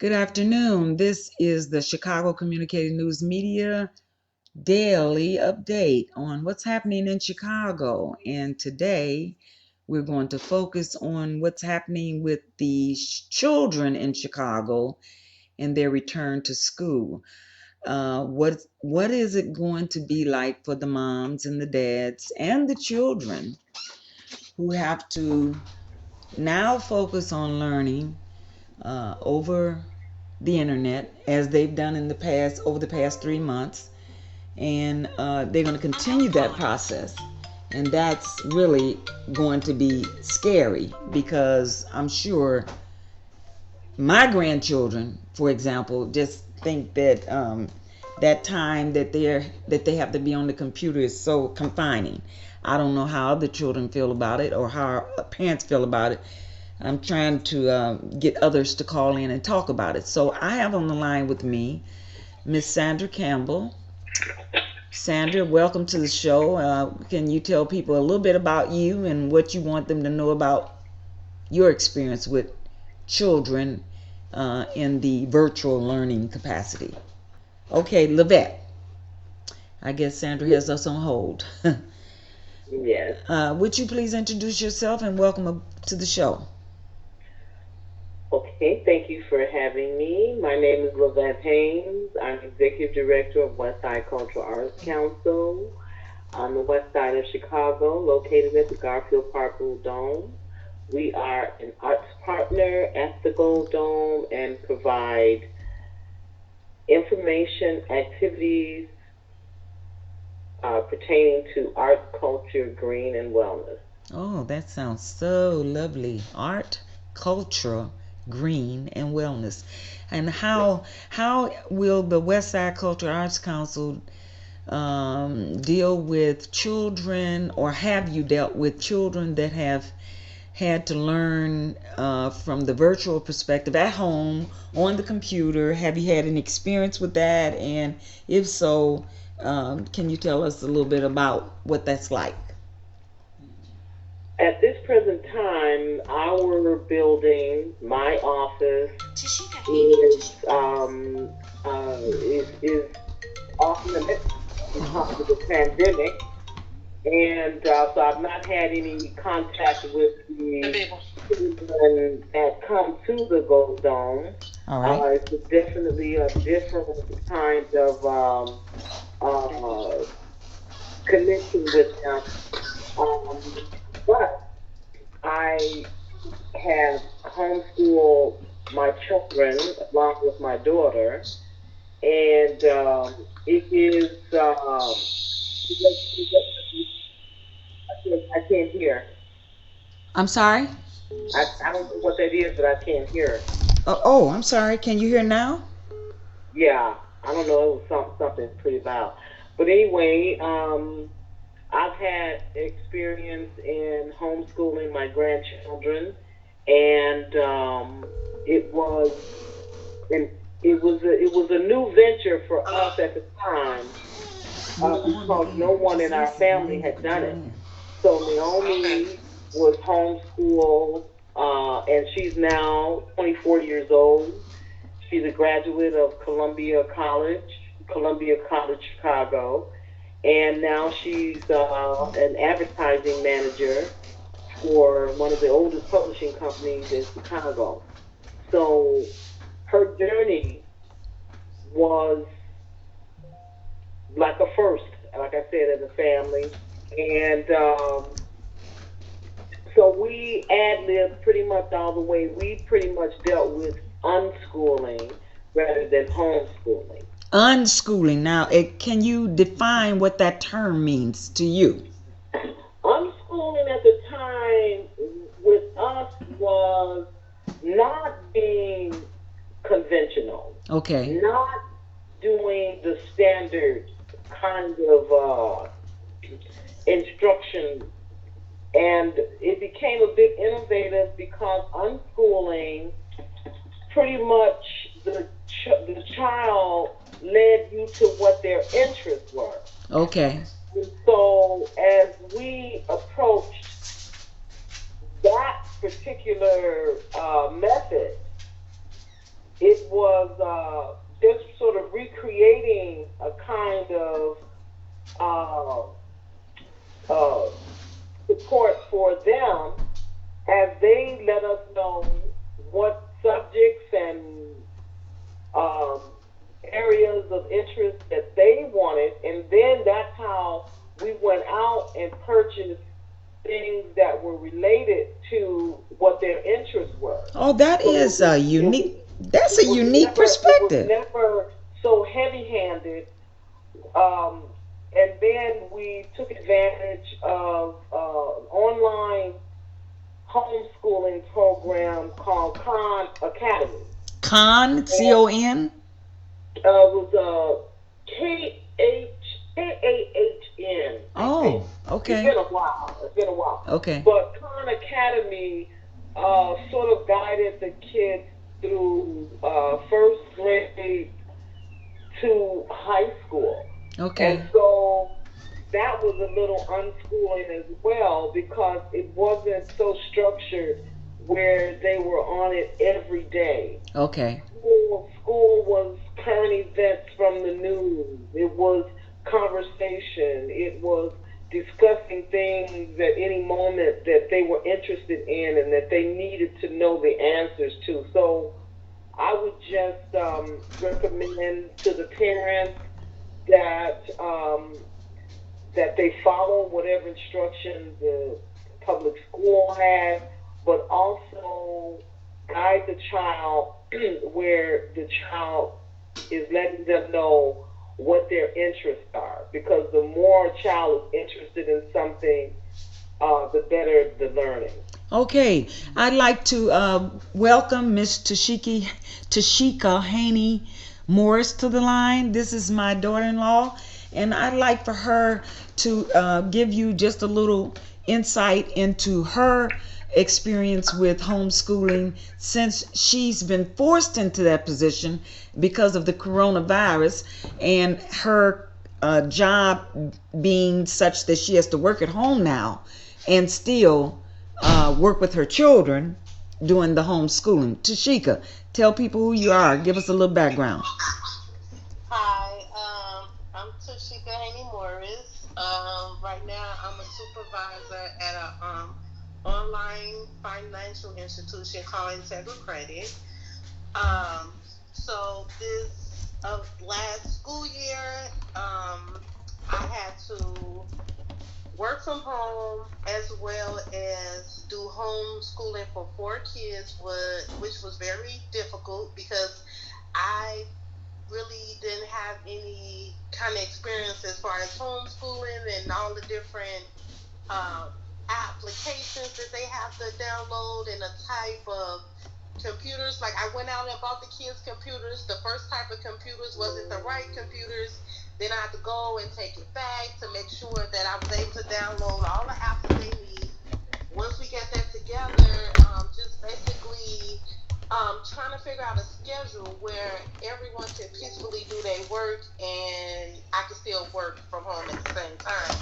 Good afternoon. This is the Chicago Communicated News Media daily update on what's happening in Chicago. And today we're going to focus on what's happening with the children in Chicago and their return to school. What is it going to be like for the moms and the dads and the children who have to now focus on learning over the internet as they've done in the past over the past 3 months, and they're going to continue that process, and that's really going to be scary because I'm sure my grandchildren, for example, just think that that time that they have to be on the computer is so confining. I don't know how other children feel about it or how parents feel about it. I'm trying to get others to call in and talk about it. So I have on the line with me Miss Sandra Campbell. Sandra, welcome to the show. Can you tell people a little bit about you and what you want them to know about your experience with children in the virtual learning capacity? Okay, Levette. I guess Sandra has us on hold. Yes. Would you please introduce yourself and welcome to the show? Okay. Thank you for having me. My name is Lavette Haynes. I'm Executive Director of Westside Cultural Arts Council on the west side of Chicago, located at the Garfield Park Blue Dome. We are an arts partner at the Gold Dome and provide information, activities pertaining to art, culture, green, and wellness. Oh, that sounds so lovely. Art, culture, green, and wellness. And how will the West Side Cultural Arts Council deal with children, or have you dealt with children that have had to learn from the virtual perspective at home on the computer? Have you had an experience with that? And if so, can you tell us a little bit about what that's like? At this present time, our building, my office, is is off limits because of the pandemic, and so I've not had any contact with the children that come to the Gold Dome. All right. It's definitely a different kind of uh, connection with them, um, but I have homeschooled my children along with my daughter, and it is. I can't hear. I'm sorry. I don't know what that is, but I can't hear. Oh, I'm sorry. Can you hear now? Yeah, I don't know. It was something pretty loud. But anyway, I've had experience in homeschooling my grandchildren, and it was and it was a new venture for us at the time because no one in our family had done it. So Naomi was homeschooled, and she's now 24 years old. She's a graduate of Columbia College, Chicago, and now she's an advertising manager for one of the oldest publishing companies in Chicago. So her journey was like a first, like I said, as a family, and so we ad libbed pretty much all the way. We pretty much dealt with unschooling rather than homeschooling. Unschooling. Now, can you define what that term means to you? Unschooling at the time with us was not being conventional, Okay. not doing the standard kind of instruction, and it became a bit innovative because unschooling pretty much the child led you to what their interests were. Okay. And so as we approached that particular method, it was just sort of recreating a kind of uh, uh, support for them as they let us know what subjects and um, areas of interest that they wanted, and then that's how we went out and purchased things that were related to what their interests were. Oh, that So is a it was unique. That's it a was unique never it was perspective. never so heavy-handed. Um, and then we took advantage of an online homeschooling program called Khan Academy. Con, And CON. was K H KAHN, I think. Oh, It's okay, been a while. It's been a while. okay. But Khan Academy sort of guided the kids through first grade to high school. And Okay. so that was a little unschooling as well because it wasn't so structured where they were on it every day. Okay. School was current events from the news. It was conversation. It was discussing things at any moment that they were interested in and that they needed to know the answers to. So I would just recommend to the parents that that they follow whatever instruction the public school has, but also guide the child where the child is letting them know what their interests are. Because the more a child is interested in something, the better the learning. Okay, I'd like to welcome Miss Tashika Haney Morris to the line. This is my daughter-in-law, and I'd like for her to give you just a little insight into her experience with homeschooling since she's been forced into that position because of the coronavirus and her job being such that she has to work at home now and still work with her children doing the homeschooling. Tashika, tell people who you are. Give us a little background. Hi, I'm Tashika Haney Morris. Right now, I'm a supervisor at a online financial institution called Integra Credit. Um, so this last school year, I had to work from home as well as do homeschooling for 4 kids, which was very difficult because I really didn't have any kind of experience as far as homeschooling and all the different um, applications that they have to download and the type of computers. Like I went out and bought the kids computers. The first type of computers wasn't the right computers. Then I had to go and take it back to make sure that I was able to download all the apps that they need. Once we get that together, just basically trying to figure out a schedule where everyone can peacefully do their work and I can still work from home at the same time.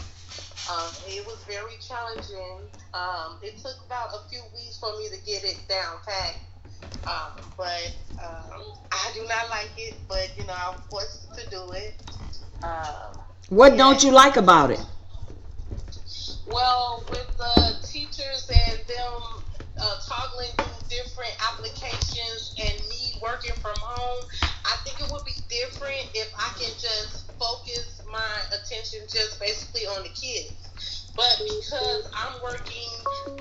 It was very challenging. It took about a few weeks for me to get it down pat, but I do not like it. But you know, I'm forced to do it. Um, What don't yeah. you like about it? Well, with the teachers and them toggling through different applications and me working from home, I think it would be different if I can just focus my attention just basically on the kids. But because I'm working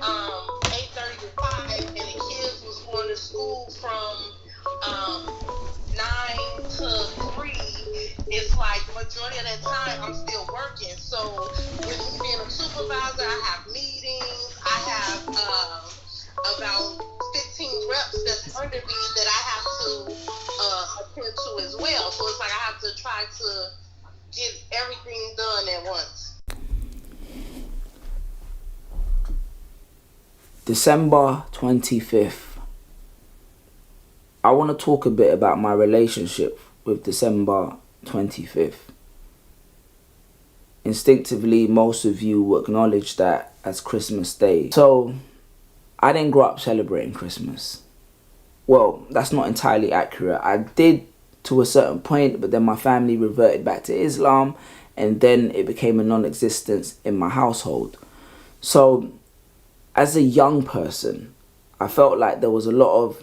8:30 to 5, and the kids was going to school from 9 to 3, it's like the majority of that time I'm still working. So with me being a supervisor, I have meetings. I have about 15 reps that's under me that I have to attend to as well. So it's like I have to try to get everything done at once. December 25th. I want to talk a bit about my relationship with December 25th. Instinctively, most of you will acknowledge that as Christmas Day. So, I didn't grow up celebrating Christmas. well, that's not entirely accurate. I did to a certain point, but then my family reverted back to Islam, and then it became a non-existence in my household. So as a young person, I felt like there was a lot of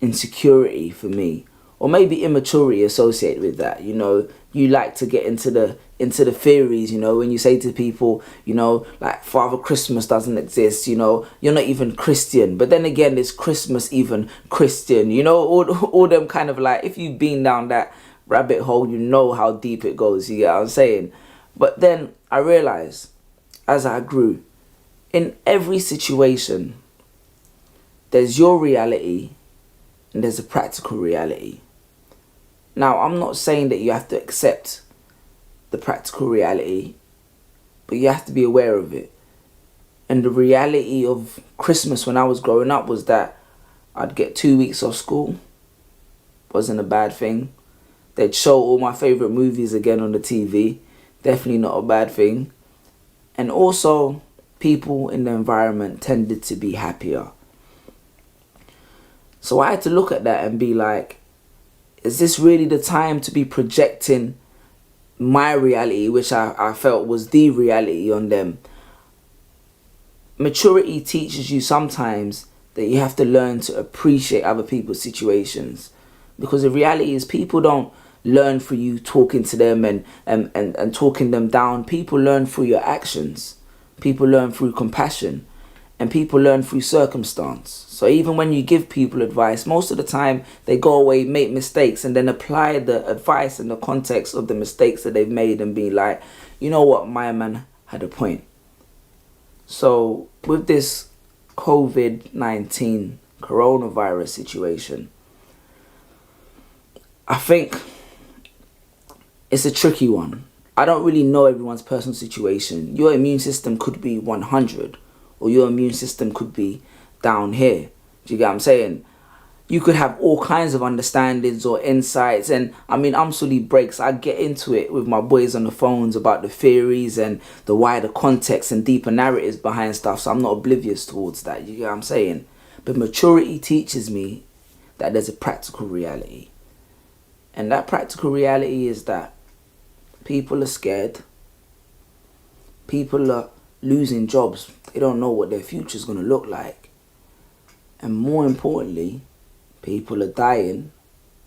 insecurity for me, or maybe immaturity associated with that. You know, you like to get into the theories, you know, when you say to people, you know, like Father Christmas doesn't exist, you know, you're not even Christian. But then again, is Christmas even Christian? You know, all them kind of like, if you've been down that rabbit hole, you know how deep it goes, you get what I'm saying? But then I realized as I grew, in every situation, there's your reality and there's a practical reality. Now, I'm not saying that you have to accept the practical reality, but you have to be aware of it. And the reality of Christmas when I was growing up was that I'd get 2 weeks off school. Wasn't a bad thing. They'd show all my favourite movies again on the TV. Definitely not a bad thing. And also, people in the environment tended to be happier. So I had to look at that and be like, is this really the time to be projecting my reality, which I felt was the reality, on them? Maturity teaches you sometimes that you have to learn to appreciate other people's situations. Because the reality is, people don't learn through you talking to them and talking them down. People learn through your actions. People learn through compassion. And people learn through circumstance. So even when you give people advice, most of the time they go away, make mistakes, and then apply the advice in the context of the mistakes that they've made and be like, you know what, my man had a point. So with this COVID-19 coronavirus situation, I think it's a tricky one. I don't really know everyone's personal situation. Your immune system could be 100, or your immune system could be down here. Do you get what I'm saying? You could have all kinds of understandings or insights, and I mean, absolutely breaks. I get into it with my boys on the phones about the theories and the wider context and deeper narratives behind stuff, so I'm not oblivious towards that. You get what I'm saying? But maturity teaches me that there's a practical reality. And that practical reality is that people are scared. People are losing jobs. They don't know what their future is going to look like. And more importantly, people are dying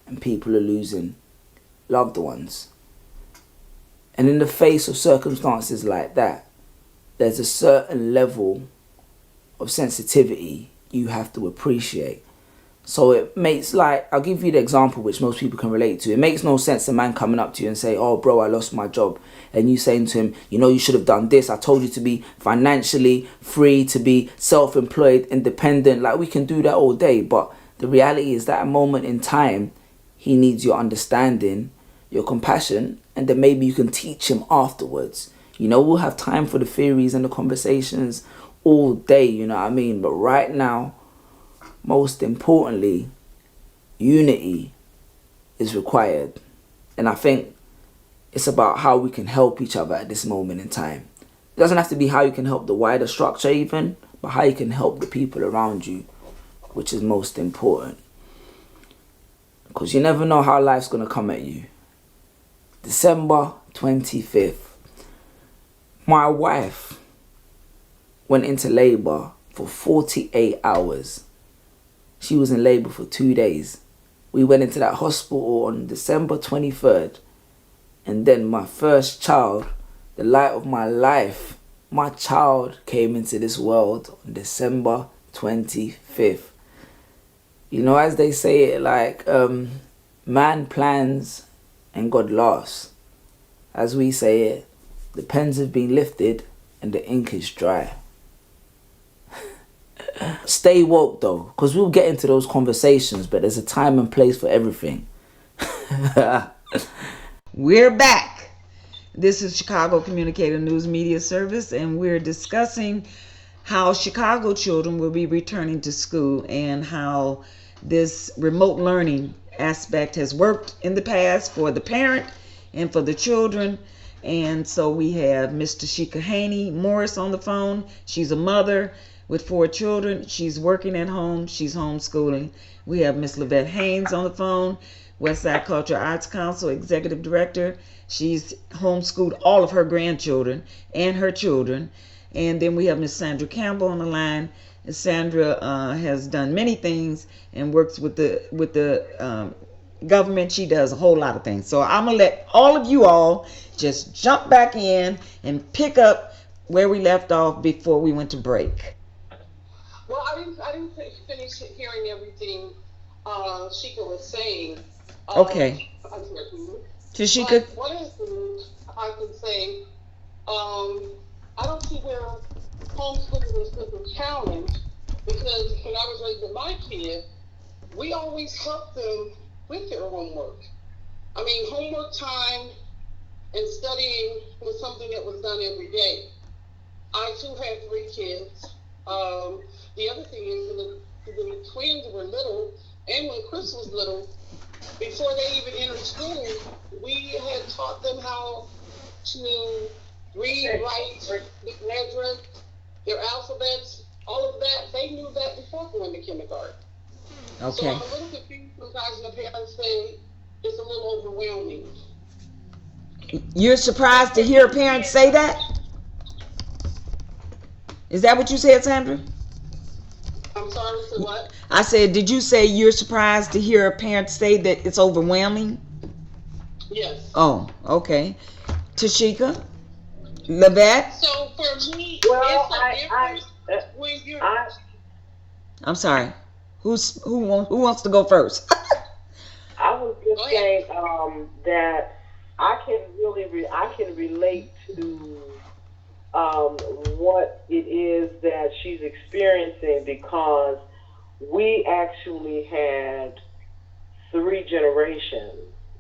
and people are losing loved ones. And in the face of circumstances like that, there's a certain level of sensitivity you have to appreciate. So it makes, like, I'll give you the example which most people can relate to. It makes no sense a man coming up to you and say, oh bro, I lost my job. And you saying to him, you know, you should have done this. I told you to be financially free, to be self-employed, independent. Like, we can do that all day. But the reality is that a moment in time, he needs your understanding, your compassion, and then maybe you can teach him afterwards. You know, we'll have time for the theories and the conversations all day, you know what I mean? But right now, most importantly, unity is required. And I think it's about how we can help each other at this moment in time. It doesn't have to be how you can help the wider structure even, but how you can help the people around you, which is most important. Because you never know how life's going to come at you. December 25th, my wife went into labor for 48 hours. She was in labor for 2 days. We went into that hospital on December 23rd. And then my first child, the light of my life, my child came into this world on December 25th. You know, as they say it, like, man plans and God laughs. As we say it, the pens have been lifted and the ink is dry. Stay woke though, because we'll get into those conversations, but there's a time and place for everything. We're back. This is Chicago Communicator News Media Service, and we're discussing how Chicago children will be returning to school and how this remote learning aspect has worked in the past for the parent and for the children. And so we have Miss Tashika Haney Morris on the phone. She's a mother with 4 children. She's working at home. She's homeschooling. We have Miss Lavette Haynes on the phone, Westside Cultural Arts Council Executive Director. She's homeschooled all of her grandchildren and her children. And then we have Miss Sandra Campbell on the line. Sandra has done many things and works with the government. She does a whole lot of things. So I'm gonna let all of you all just jump back in and pick up where we left off before we went to break. Well, I didn't finish hearing everything Sheikah was saying. Okay, Unfortunately. Tashika. But one of the things I can say, I don't see where homeschooling is such a challenge because when I was raising my kids, we always helped them with their homework. I mean, homework time and studying was something that was done every day. I too had 3 kids. The other thing is the twins were little, and when Chris was little, before they even entered school, we had taught them how to read, write, letters, their alphabets, all of that. They knew that before going to kindergarten. So Okay. I'm a little confused sometimes when the parents say it's a little overwhelming. You're surprised to hear a parent say that? Is that what you said, Sandra? I'm sorry to what? I said, did you say you're surprised to hear a parent say that it's overwhelming? Yes. Oh, okay. Tashika, Lavette. So for me, it's Well, a difference when you're. I, I'm sorry. Who wants to go first? I was Go just ahead. saying that I can relate to what it is that she's experiencing because we actually had 3 generations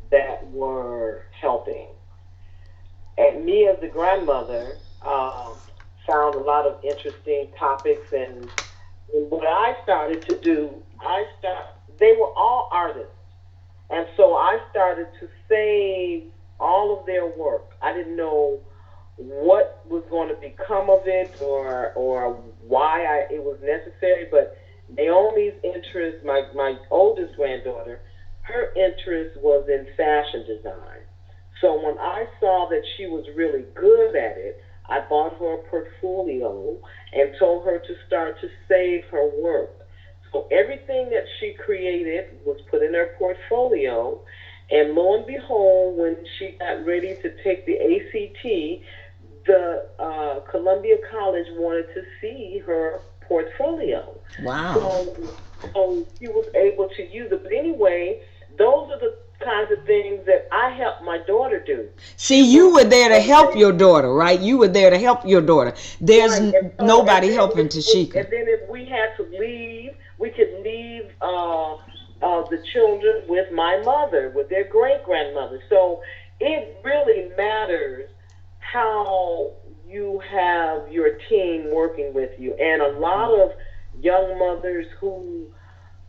that were helping. And me as the grandmother found a lot of interesting topics and what I started to do, they were all artists. And so I started to save all of their work. I didn't know what was going to become of it or why it was necessary, but Naomi's interest, my oldest granddaughter, her interest was in fashion design. So when I saw that she was really good at it, I bought her a portfolio and told her to start to save her work. So everything that she created was put in her portfolio. And lo and behold, when she got ready to take the ACT, the Columbia College wanted to see her portfolio. Wow. So she was able to use it. But anyway, those are the kinds of things that I helped my daughter do. See, She you worked were with there to help your organizations. daughter, right? You were there to help your daughter. There's Right, and so nobody helping Tashika. if we had to leave, we could leave the children with my mother, with their great grandmother. So it really matters how you have your team working with you, and a lot of young mothers who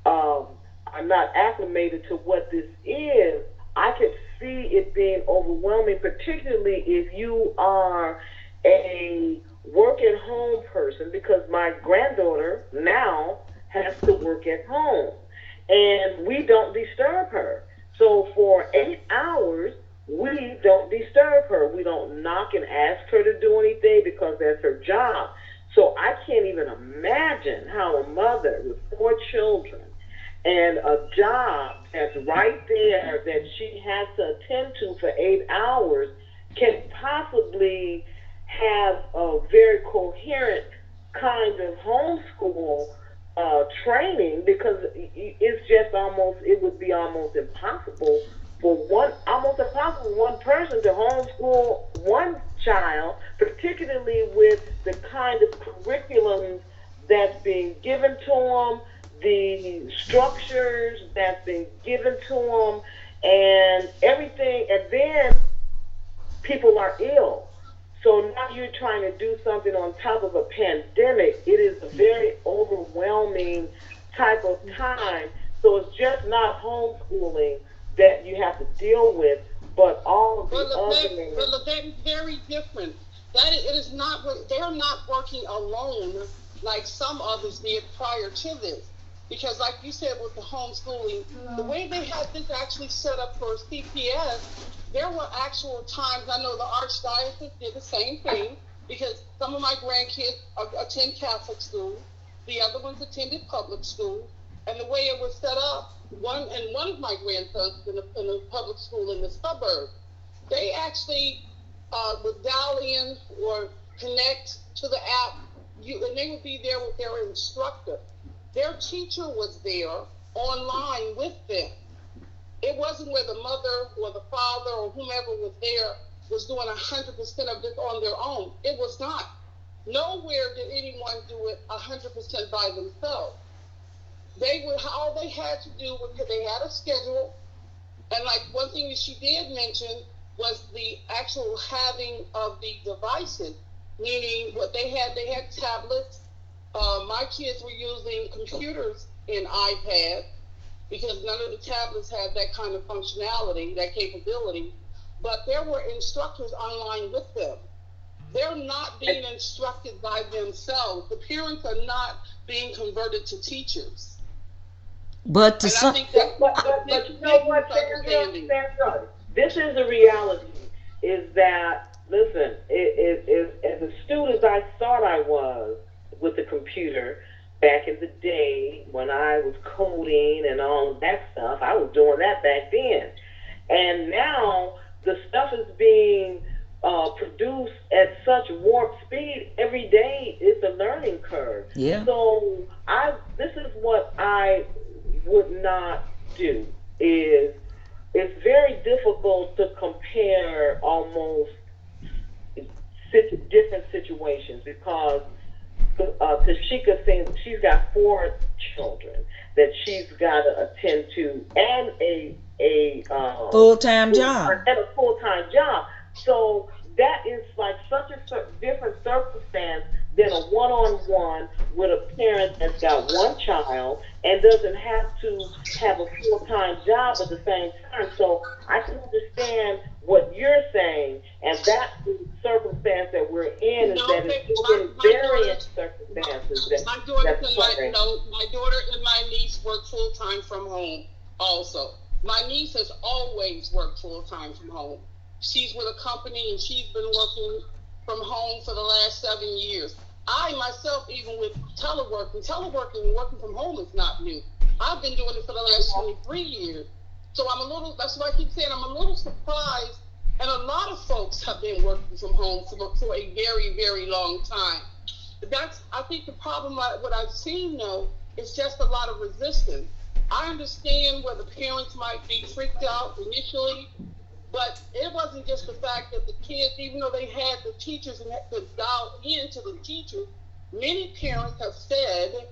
um, are not acclimated to what this is, I could see it being overwhelming, particularly if you are a work at home person, because my granddaughter now has to work at home and we don't disturb her. So for 8 hours, we don't disturb her. We don't knock and ask her to do anything because that's her job. So I can't even imagine how a mother with 4 children and a job that's right there that she has to attend to for 8 hours can possibly have a very coherent kind of homeschool training, because it's just almost, it would be almost impossible for one person to homeschool one child, particularly with the kind of curriculums that's being given to them, the structures that's been given to them, and everything. And then people are ill. So now you're trying to do something on top of a pandemic. It is a very overwhelming type of time. So it's just not homeschooling that you have to deal with, but all of the But other. that is very different. That is, it is not. They're not working alone like some others did prior to this. Because, like you said, with the homeschooling, the way they had this actually set up for CPS, there were actual times. I know the Archdiocese did the same thing because some of my grandkids attend Catholic school, the other ones attended public school, and the way it was set up, one of my grandsons in a public school in the suburb, they actually would dial in or connect to the app, and they would be there with their instructor. Their teacher was there online with them. It wasn't where the mother or the father or whomever was there was doing 100% of this on their own. It was not. Nowhere did anyone do it 100% by themselves. All they had to do was they had a schedule, and like one thing that she did mention was the actual having of the devices, meaning what they had tablets. My kids were using computers and iPads because none of the tablets had that kind of functionality, that capability. But there were instructors online with them. They're not being instructed by themselves. The parents are not being converted to teachers. But to And I some, think that's but you know what, Sandra? This is the reality. Is that, listen? As astute as I thought I was with the computer back in the day when I was coding and all of that stuff, I was doing that back then. And now the stuff is being produced at such warp speed. Every day it's a learning curve. yeah. So this is what I would not do. Is it's very difficult to compare almost different situations because Tashika thinks she's got 4 children that she's got to attend to and a Full-time job. and a full time job. So that is like such a different circumstance than a one on one with a parent that's got one child and doesn't have to have a full time job at the same time. So I can understand what you're saying, and that's the circumstance that we're in, is that it's been varying circumstances my daughter that's and occurring. my daughter and my niece work full time from home also. My niece has always worked full time from home. She's with a company and she's been working from home for the last 7 years. I myself, even with teleworking and working from home is not new. I've been doing it for the last 23 years. So that's why I keep saying I'm a little surprised. And a lot of folks have been working from home for a very, very long time. I think the problem, what I've seen though, is just a lot of resistance. I understand where the parents might be freaked out initially, but it wasn't just the fact that the kids, even though they had the teachers and had to dial into the teachers, many parents have said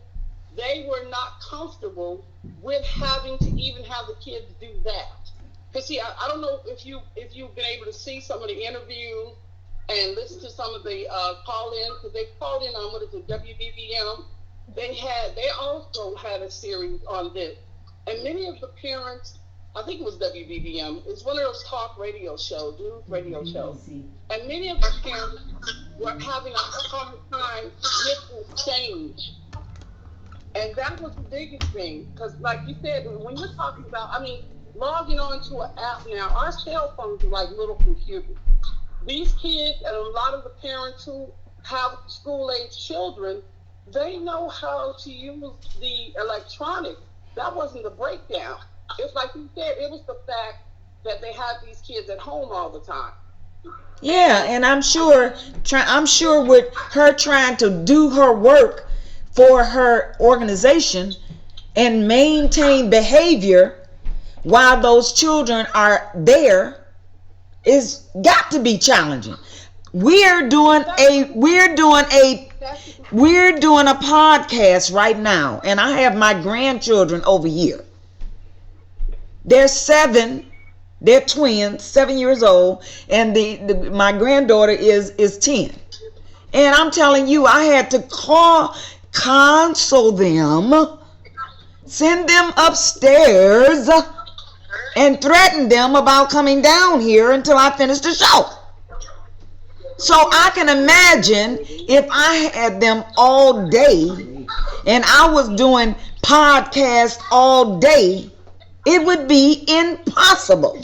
they were not comfortable with having to even have the kids do that. Because see, I don't know if you've been able to see some of the interviews and listen to some of the call-ins, because they called in on, what is it, WBBM. They also had a series on this, and many of the parents, I think it was WBBM, it's one of those talk radio shows, news radio shows, and many of the parents were having a hard time with the change. And that was the biggest thing, because like you said, when you're talking about, I mean, logging on to an app now, our cell phones are like little computers. These kids and a lot of the parents who have school-age children, they know how to use the electronics. That wasn't the breakdown. It's like you said, it was the fact that they have these kids at home all the time. Yeah, and I'm sure with her trying to do her work for her organization and maintain behavior while those children are there is got to be challenging. We're doing a podcast right now, and I have my grandchildren over here. They're 7. They're twins, 7 years old, and my granddaughter is 10. And I'm telling you, I had to console them, send them upstairs, and threaten them about coming down here until I finish the show. So I can imagine if I had them all day and I was doing podcasts all day, it would be impossible.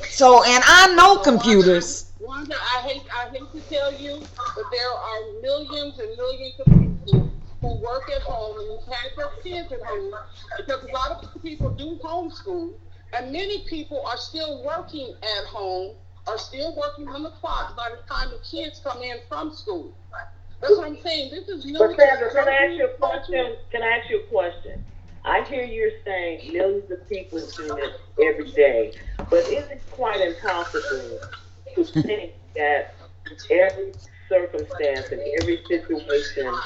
So, and I know So computers. Wanda, I hate to tell you, but there are millions and millions of people who work at home and who have their kids at home because a lot of people do homeschool, and many people are still working at home, are still working on the clock by the time the kids come in from school. That's what I'm saying. This is But new to Sandra, can I ask you certain a cultures. question? Can I ask you a question? I hear you're saying millions of people do it every day, but is it quite impossible to think that every circumstance and every situation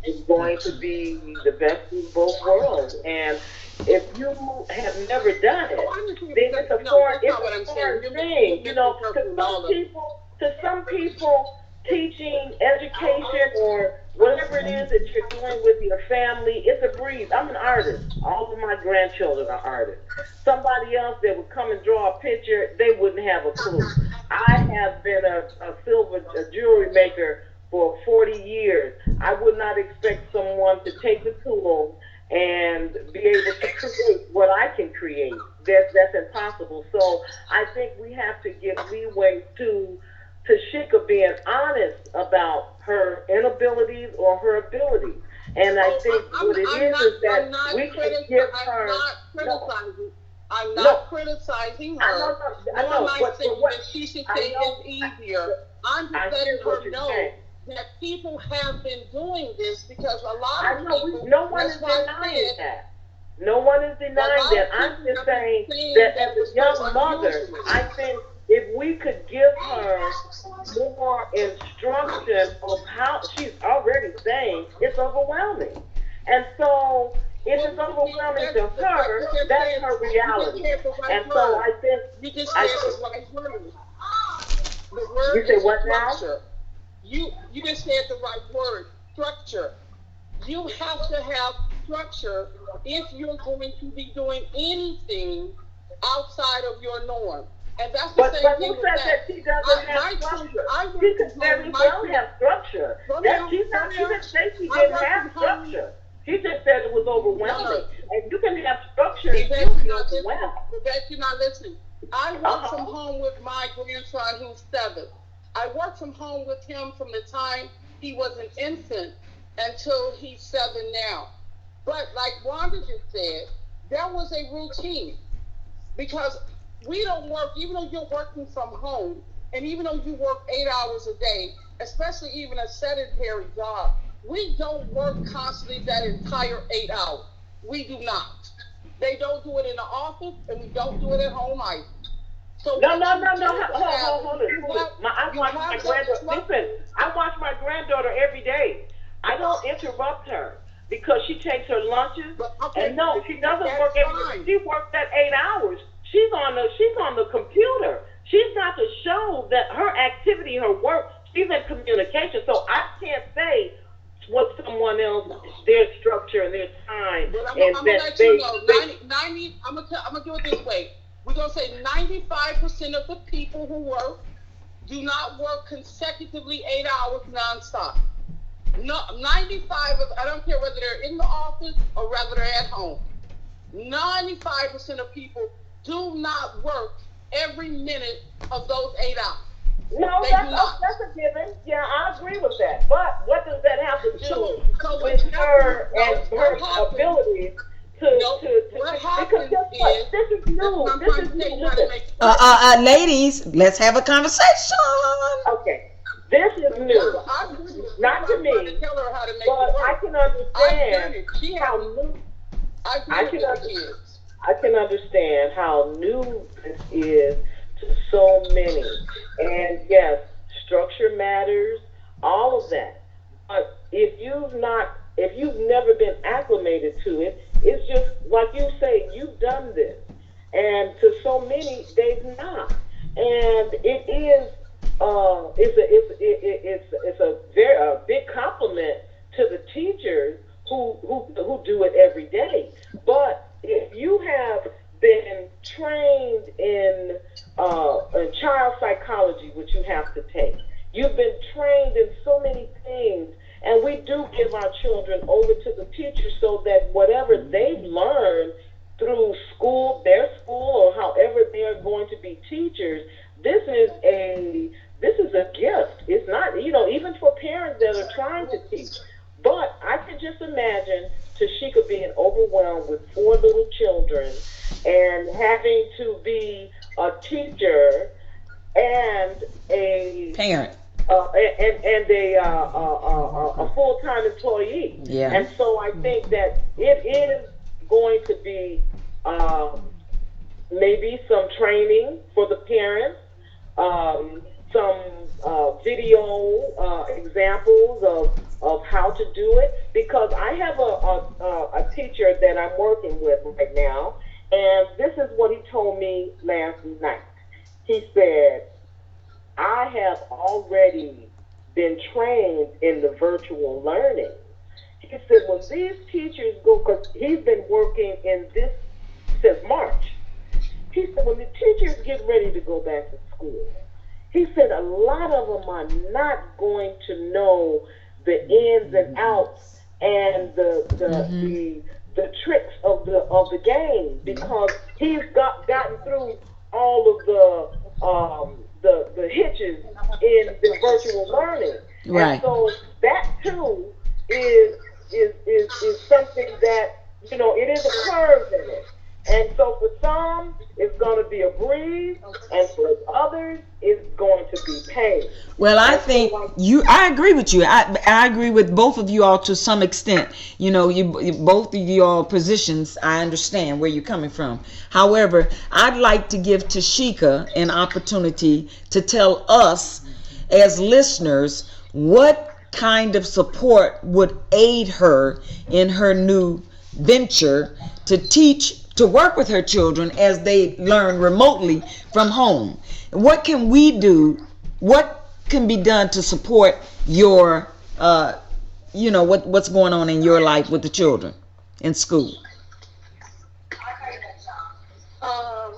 is going to be the best of both worlds? And if you have never done Oh, it, I understand then because no, that's it's not what a I'm saying. foreign thing, You're misinterpreting all of it. to some people, teaching, education, or whatever it is that you're doing with your family, it's a breeze. I'm an artist. All of my grandchildren are artists. Somebody else that would come and draw a picture, they wouldn't have a clue. I have been a jewelry maker for 40 years. I would not expect someone to take the tools and be able to create what I can create. That's impossible. So I think we have to give leeway to Tashika being honest about her inabilities or her abilities. And I Oh, think what it is I'm that not we can give I'm her not no, criticizing. I'm no, not criticizing I know, her, I nor am know, I but saying what that she should I say know, it's easier. I'm just I letting hear what her you're know saying. that people have been doing this because a lot I of know people, no one that's is why I denying said, that. No one is a denying lot that. of I'm people just have been saying saying that as that a was so young mother, unusual. I think if we could give her more instruction of how she's already saying it's overwhelming. And so if Well, it's overwhelming that's, to her, that's her you just reality. said the right And so word. You just I said think the right word. The word you say is what now? structure. You just said the right word, structure. You have to have structure if you're going to be doing anything outside of your norm. And that's the But same who thing with said that. that she doesn't have My kids, structure? I She work could from home. very My well kids, have structure. Romeo, She Romeo, didn't say she I didn't work have from home. structure. She just said it was No, no. overwhelming. And you can have structure and Yvette, still you're be not listening. overwhelmed. Yvette, you're not listening. I Uh work from huh. home with my grandson who's 7. I work from home with him from the time he was an infant until he's 7 now. But like Wanda just said, there was a routine because we don't work, even though you're working from home, and even though you work 8 hours a day, especially even a sedentary job, we don't work constantly that entire 8 hours. We do not. They don't do it in the office, and we don't do it at home either. So No, what no, you no, no. do have, Hold it. I you watch my have that granddaughter. Listen, structure. I watch my granddaughter every day. I don't interrupt her because she takes her lunches. But okay, And no, she doesn't that's work every day. fine. She works that 8 hours. She's on the computer. She's got to show that her activity, her work. She's in communication. So I can't say what someone else, No. their structure and their time, But and I'm gonna that let you know, they 90 I'm gonna do it this way. We're gonna say 95% of the people who work do not work consecutively 8 hours nonstop. No, 95 of, I don't care whether they're in the office or whether they're at home. 95% of people do not work every minute of those 8 hours. No, They do not. that's a given. Yeah, I agree with that. But what does that have to do So what with happens? her No, and what her happens? abilities No, what because happens guess is what? This is that's what new. I'm This trying is to tell new. you how to Listen. make structure. Ladies, let's have a conversation. Okay. This is Yeah, new. but I've done it. That's Not why to I'm trying to me, tell her how to make it but I work. can I've done understand it. She how hasn't. new I've I done it can with the under, kids. I can understand how new this is to so many. And yes, structure matters, all of that. But if you've never been acclimated to it, it's just like you say, you've done this. And to so many, they've not. And it's a very big compliment to the teachers who do it every day. But if you have been trained in child psychology, which you have to take. You've been trained in so many things, and we do give our children over to the teacher so that whatever they've learned through school, their school, or however they're going to be teachers, this is a this is a gift. It's not, even for parents that are trying to teach. But I could just imagine Tashika being overwhelmed with four little children and having to be a teacher and a Parent. a full time employee. Yeah. And so I think that it is going to be maybe some training for the parents, some video examples of how to do it. Because I have a teacher that I'm working with right now, and this is what he told me last night. He said, I have already been trained in the virtual learning. He said, when these teachers go, because he's been working in this since March, he said, when the teachers get ready to go back to school, he said a lot of them are not going to know the ins and outs and Mm-hmm. the tricks of the game, because he's gotten through all of the hitches in the virtual learning. And Right. so that too is is something that, it is a curve in it. And so for some, it's going to be a breeze, and for others, it's going to be pain. Well, I And so, think like, I agree with you. I agree with both of you all to some extent. Both of you all positions, I understand where you're coming from. However, I'd like to give Tashika an opportunity to tell us as listeners what kind of support would aid her in her new venture to teach, to work with her children as they learn remotely from home. What can we do? What can be done to support your, what's going on in your life with the children in school? Um,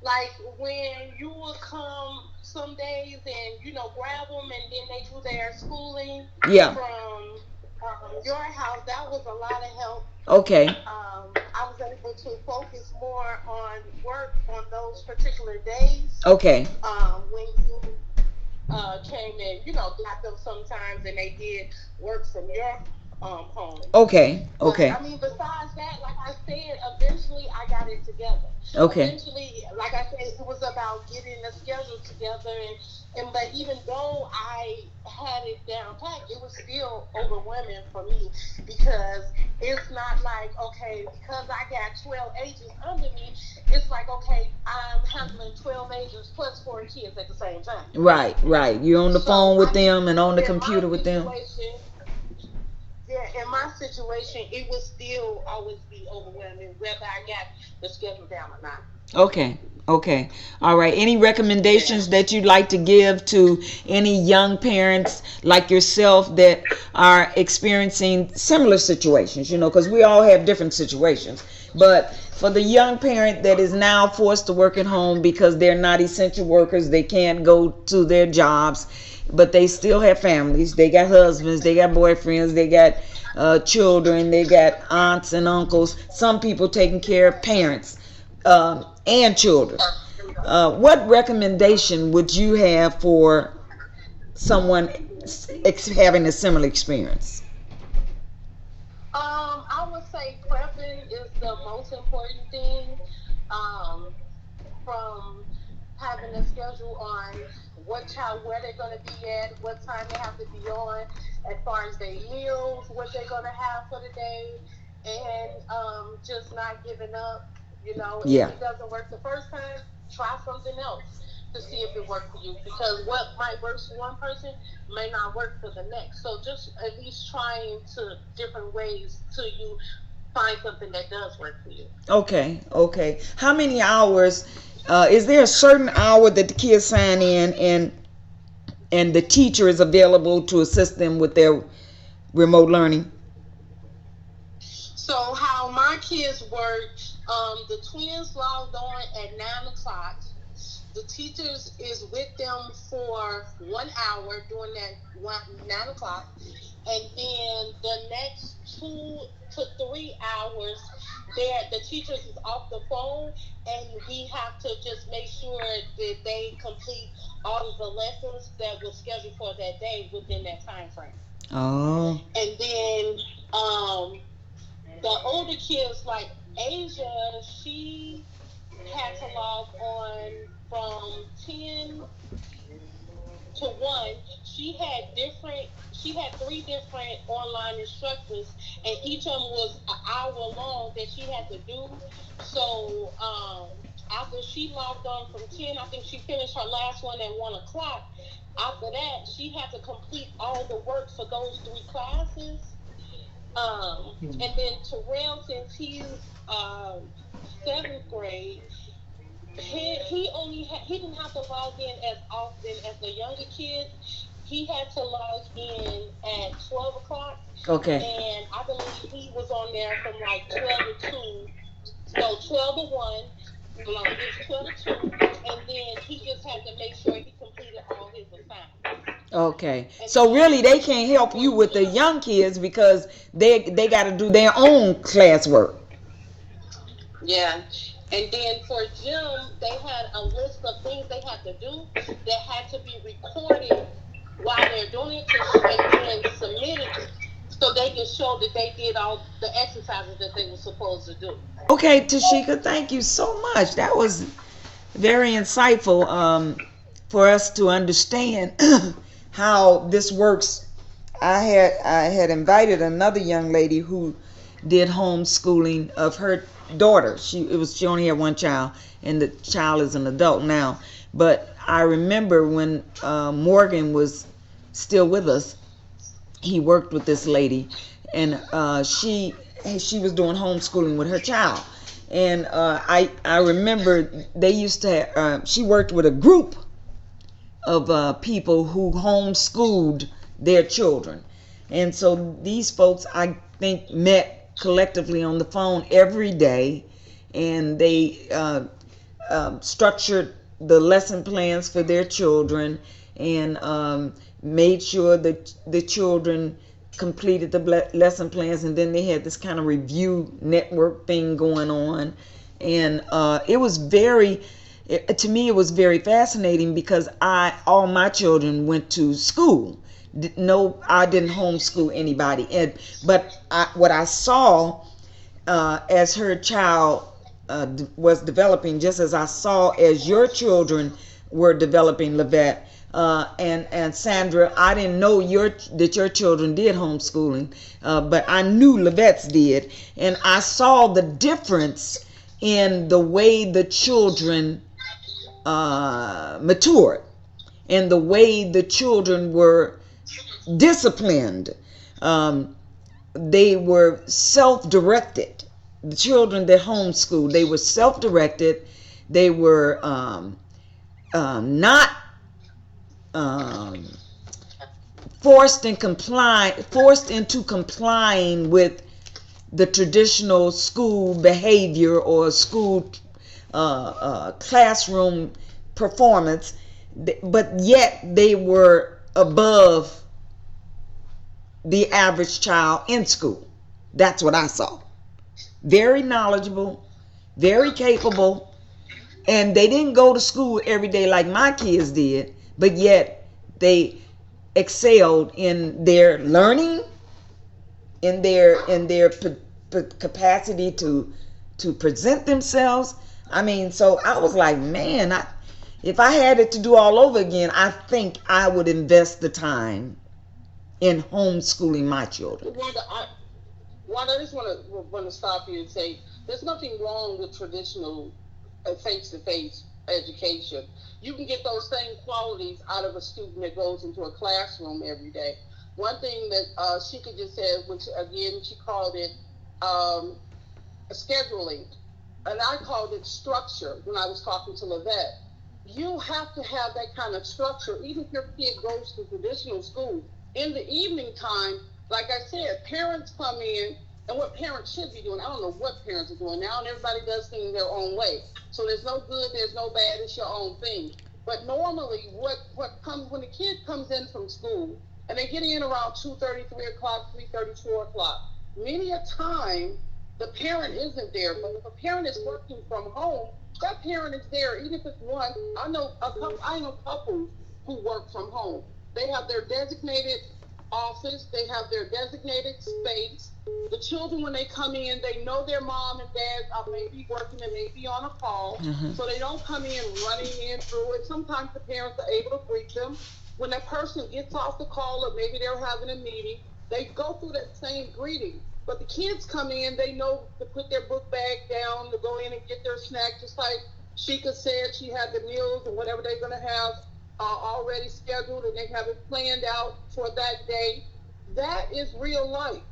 like when you would come some days and grab them and then they do their schooling Yeah. from your house, that was a lot of help. Okay. I was able to focus more on work on those particular days. Okay. When you came in, got them sometimes, and they did work from your home. Okay. But Okay. I mean, besides that, like I said, eventually I got it together. Okay. Eventually, like I said, it was about getting the schedule together, and but even though I had it down packed, it was still overwhelming for me, because it's not like, okay, because I got 12 agents under me, it's like, okay, I'm handling 12 agents plus 4 kids at the same time. Right. Right. You're on the phone So with I mean, them and on the in my computer with them. situation, yeah, in my situation, it would still always be overwhelming whether I got the schedule down or not. Okay. Okay. All right. Any Yeah. recommendations that you'd like to give to any young parents like yourself that are experiencing similar situations? Because we all have different situations. But for the young parent that is now forced to work at home because they're not essential workers, they can't go to their jobs, but they still have families. They got husbands, they got boyfriends, they got children, they got aunts and uncles. Some people taking care of parents and children. What recommendation would you have for someone having a similar experience? I would say prepping is the most important thing. Um, from having a schedule on what child, where they're going to be at, what time they have to be on, as far as their meals, what they're going to have for the day, and just not giving up. If Yeah. it doesn't work the first time, try something else to see if it works for you. Because what might work for one person may not work for the next. So just at least trying to different ways till you find something that does work for you. Okay. Okay. How many hours? Is there a certain hour that the kids sign in and the teacher is available to assist them with their remote learning? So how my kids work, the twins logged on at 9 o'clock. the teachers is with them for 1 hour during that 9 o'clock, and then the next 2 to 3 hours, the teachers is off the phone, and we have to just make sure that they complete all of the lessons that was scheduled for that day within that time frame. Oh. And then the older kids, like Asia, she had to log on from 10 to 1. She had three different online instructors, and each of them was an hour long that she had to do. So after she logged on from 10, I think she finished her last one at 1 o'clock. After that, she had to complete all the work for those three classes. And then Terrell, since he's seventh grade, he didn't have to log in as often as the younger kids. He had to log in at 12 o'clock, Okay. and I believe he was on there from like 12 to 2. No, 12 to 1. No, it was 12 to 2, and then he just had to make sure he completed all his assignments. Okay. And So really then they can't help for you with the Jim, young kids because they got to do their own classwork. yeah. And then for Jim, they had a list of things they had to do that had to be recorded while they're doing it and then submitted so they can show that they did all the exercises that they were supposed to do. Okay, Tashika, thank you so much. That was very insightful for us to understand how this works. I had invited another young lady who did homeschooling of her daughter. She only had one child, and the child is an adult now. But I remember when Morgan was still with us, he worked with this lady, and she was doing homeschooling with her child. And I remember they used to she worked with a group of people who homeschooled their children. And so these folks, I think, met collectively on the phone every day, and they structured the lesson plans for their children, and made sure that the children completed the lesson plans. And then they had this kind of review network thing going on. And it was to me it was very fascinating because all my children went to school. No, I didn't homeschool anybody. But what I saw as her child was developing, just as I saw as your children were developing, Lavette and Sandra. I didn't know that your children did homeschooling, but I knew Lavette's did, and I saw the difference in the way the children matured, and the way the children were disciplined. Um, they were self-directed. The children that homeschooled, they were self-directed. They were not um, forced into complying with the traditional school behavior or school classroom performance, but yet they were above the average child in school. That's what I saw. Very knowledgeable, very capable, and they didn't go to school every day like my kids did, but yet they excelled in their learning, in their capacity to present themselves. I mean, so I was like, man, if I had it to do all over again, I think I would invest the time in homeschooling my children. Wanda, I just want to stop you and say there's nothing wrong with traditional face-to-face education. You can get those same qualities out of a student that goes into a classroom every day. One thing that Sheikah just said, which again she called it um, scheduling, and I called it structure when I was talking to Lavette. You have to have that kind of structure, even if your kid goes to traditional school. In the evening time, like I said, parents come in, and what parents should be doing, I don't know what parents are doing now, and everybody does things their own way. So there's no good, there's no bad. It's your own thing. But normally, what comes when the kid comes in from school and they get in around 2:30, 3 o'clock, 3:30, 4 o'clock. Many a time the parent isn't there, but if a parent is working from home, that parent is there, even if it's one. I know couples who work from home. They have their designated office, they have their designated space. The children, when they come in, they know their mom and dad are maybe working and maybe on a call, Uh-huh. so they don't come in running in through it. Sometimes the parents are able to greet them. When that person gets off the call, or maybe they're having a meeting, they go through that same greeting. But the kids come in, they know to put their book bag down, to go in and get their snack, just like Sheikah said she had the meals and whatever they're going to have already scheduled and they have it planned out for that day. That is real life.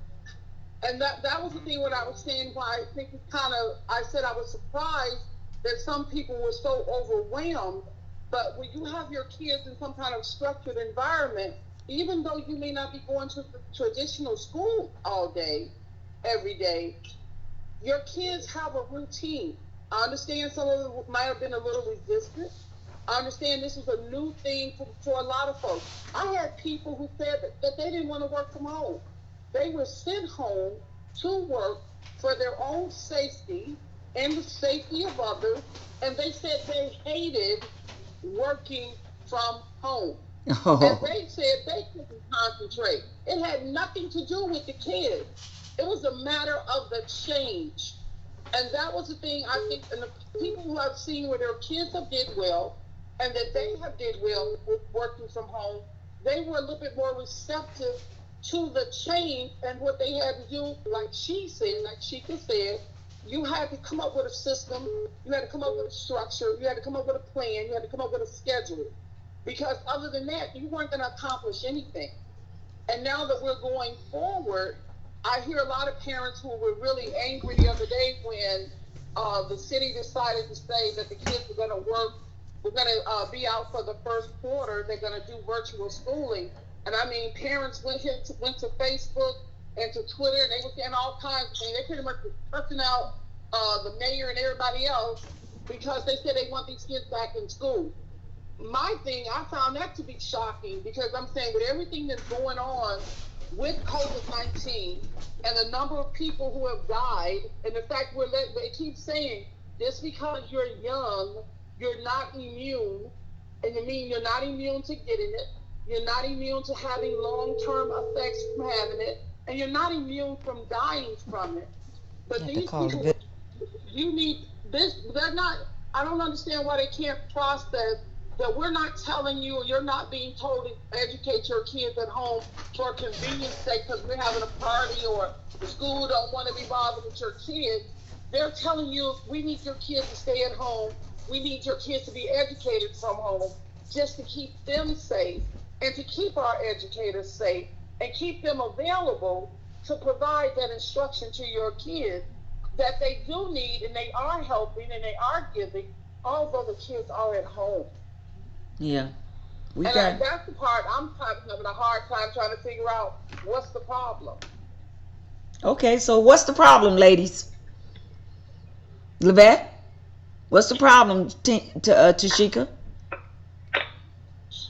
And that was the thing what I was saying why I think it's kind of, I said I was surprised that some people were so overwhelmed. But when you have your kids in some kind of structured environment, even though you may not be going to the traditional school all day, every day, your kids have a routine. I understand some of it might have been a little resistant. I understand this was a new thing for a lot of folks. I had people who said that they didn't want to work from home. They were sent home to work for their own safety and the safety of others, and they said they hated working from home. And Oh. they said they couldn't concentrate. It had nothing to do with the kids. It was a matter of the change. And that was the thing I think, and the people who I've seen where their kids have did well, and that they have did well with working from home, they were a little bit more receptive to the change and what they had to do. Like she said, like Sheikah said, you had to come up with a system, you had to come up with a structure, you had to come up with a plan, you had to come up with a schedule. Because other than that, you weren't going to accomplish anything. And now that we're going forward, I hear a lot of parents who were really angry the other day when the city decided to say that the kids were going to work, we're going to be out for the first quarter. They're going to do virtual schooling. And I mean, parents went to Facebook and to Twitter, and they were saying all kinds of things. They pretty much were cussing out the mayor and everybody else because they said they want these kids back in school. My thing, I found that to be shocking because I'm saying with everything that's going on with COVID-19 and the number of people who have died, and the fact they keep saying just because you're young, you're not immune, and you mean you're not immune to getting it, you're not immune to having long-term effects from having it, and you're not immune from dying from it. You But have to these call people, it. you need this. They're not. I don't understand why they can't process that we're not telling you, or you're not being told to educate your kids at home for convenience sake because we're having a party or the school don't want to be bothered with your kids. They're telling you we need your kids to stay at home. We need your kids to be educated from home just to keep them safe and to keep our educators safe and keep them available to provide that instruction to your kids that they do need and they are helping and they are giving, although the kids are at home. Yeah. We And got. that's the part I'm having a hard time trying to figure out what's the problem. Okay, so what's the problem, ladies? Levette, what's the problem, Tashika?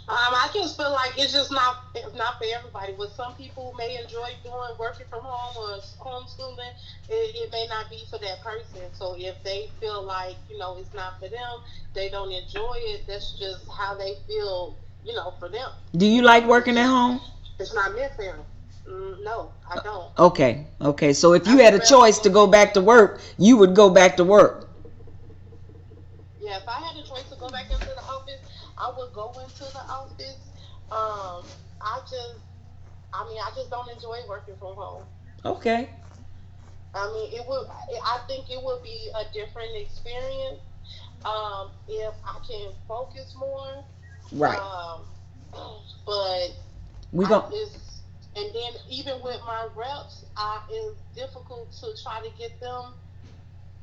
I just feel like it's just not for everybody. But some people may enjoy doing working from home or homeschooling. It may not be for that person. So if they feel like it's not for them, they don't enjoy it. That's just how they feel. For them. Do you like working at home? It's not meant for them. No, I don't. Okay, okay. So if I you would had a rather choice go to go back to work, you would go back to work. Yeah, if I had a choice to go back into the office, I would go into the office. I just, I just don't enjoy working from home. Okay. It would. I think it would be a different experience if I can focus more. Right. Um, but We I go. is and then even with my reps, it's difficult to try to get them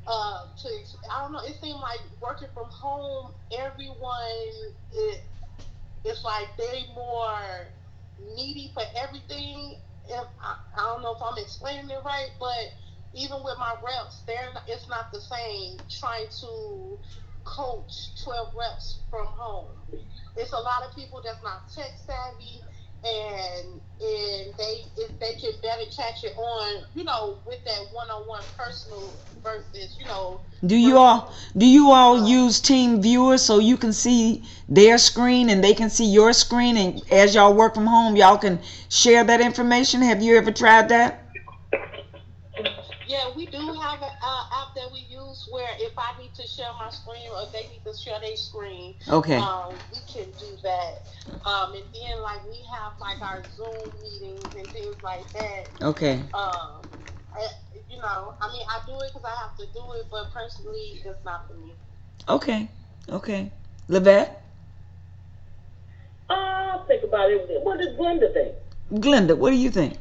I don't know. It seemed like working from home, everyone it's like they more needy for everything. If I don't know if I'm explaining it right, but even with my reps, it's not the same trying to coach 12 reps from home. It's a lot of people that's not tech savvy, and they can better catch it on, with that one-on-one personal versus, Do you versus all do you all uh use team viewers so you can see their screen and they can see your screen, and as y'all work from home y'all can share that information? Have you ever tried that? Yeah, we do have an app that we use where if I need to share my screen or they need to share their screen, Okay. we can do that. And then like we have like our Zoom meetings and things like that. Okay. Um, I, I mean, I do it because I have to do it, but personally, it's not for me. Okay. Okay. Levette? I'll think about it. What does Glenda think? Glenda, what do you think?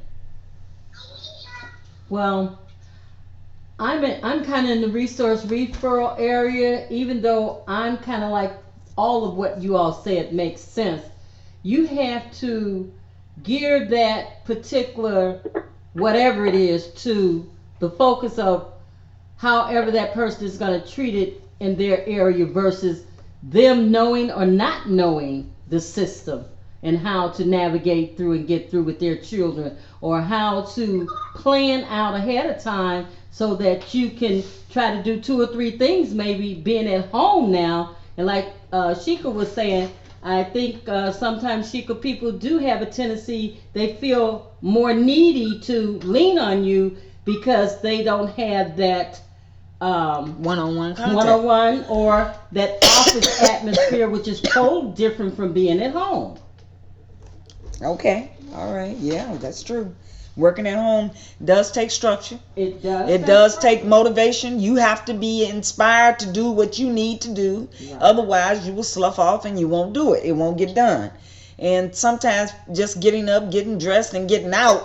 Well, I'm kind of in the resource referral area, even though I'm kind of like all of what you all said makes sense. You have to gear that particular whatever it is to the focus of however that person is going to treat it in their area versus them knowing or not knowing the system and how to navigate through and get through with their children, or how to plan out ahead of time so that you can try to do two or three things, maybe being at home now. And like Sheikah was saying, I think sometimes Sheikah people do have a tendency, they feel more needy to lean on you because they don't have that One-on-one contact. one-on-one or that office atmosphere, which is totally different from being at home. Okay. All right. Yeah, that's true. Working at home does take structure. It does It take does take structure. motivation. You have to be inspired to do what you need to do. Right. Otherwise, you will slough off and you won't do it. It won't get done. And sometimes just getting up, getting dressed, and getting out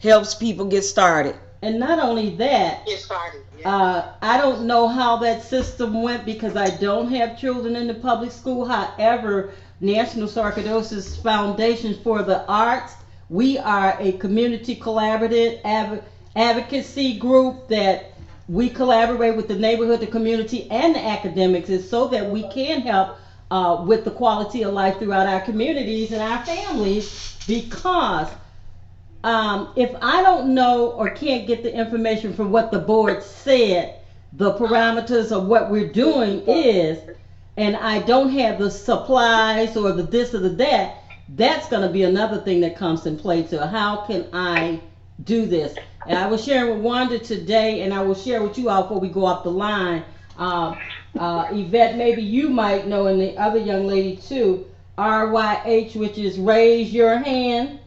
helps people get started. And not only that, Get started. Yeah. I don't know how that system went because I don't have children in the public school. However, National Sarcoidosis Foundation for the Arts, we are a community collaborative advocacy group that we collaborate with the neighborhood, the community, and the academics, is so that we can help with the quality of life throughout our communities and our families. Because if I don't know or can't get the information from what the board said, the parameters of what we're doing is, and I don't have the supplies or the this or the that, that's going to be another thing that comes in play too. How can I do this? And I was sharing with Wanda today, and I will share with you all before we go off the line. Yvette, maybe you might know, and the other young lady too, RYH, which is Raise Your Hand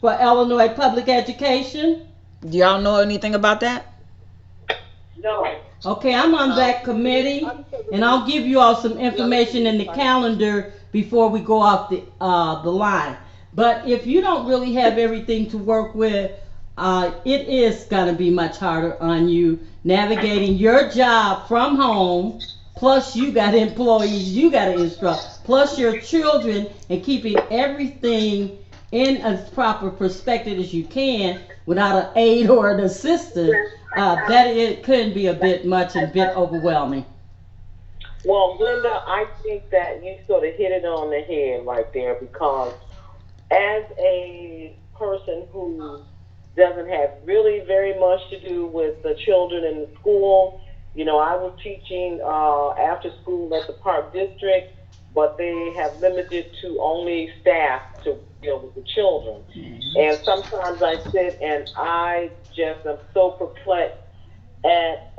for Illinois Public Education. Do y'all know anything about that? No. Okay, I'm on that committee, and I'll give you all some Yeah, we can information get in the started. calendar before we go off the line. But if you don't really have everything to work with, it is gonna be much harder on you navigating your job from home. Plus, you got employees you got to instruct. Plus, your children, and keeping everything in as proper perspective as you can without an aide or an assistant, that it could be a bit much and a bit overwhelming. Well, Glenda, I think that you sort of hit it on the head right there because as a person who doesn't have really very much to do with the children in the school, I was teaching after school at the Park District, but they have limited to only staff to deal with the children. And sometimes I sit and I just am so perplexed at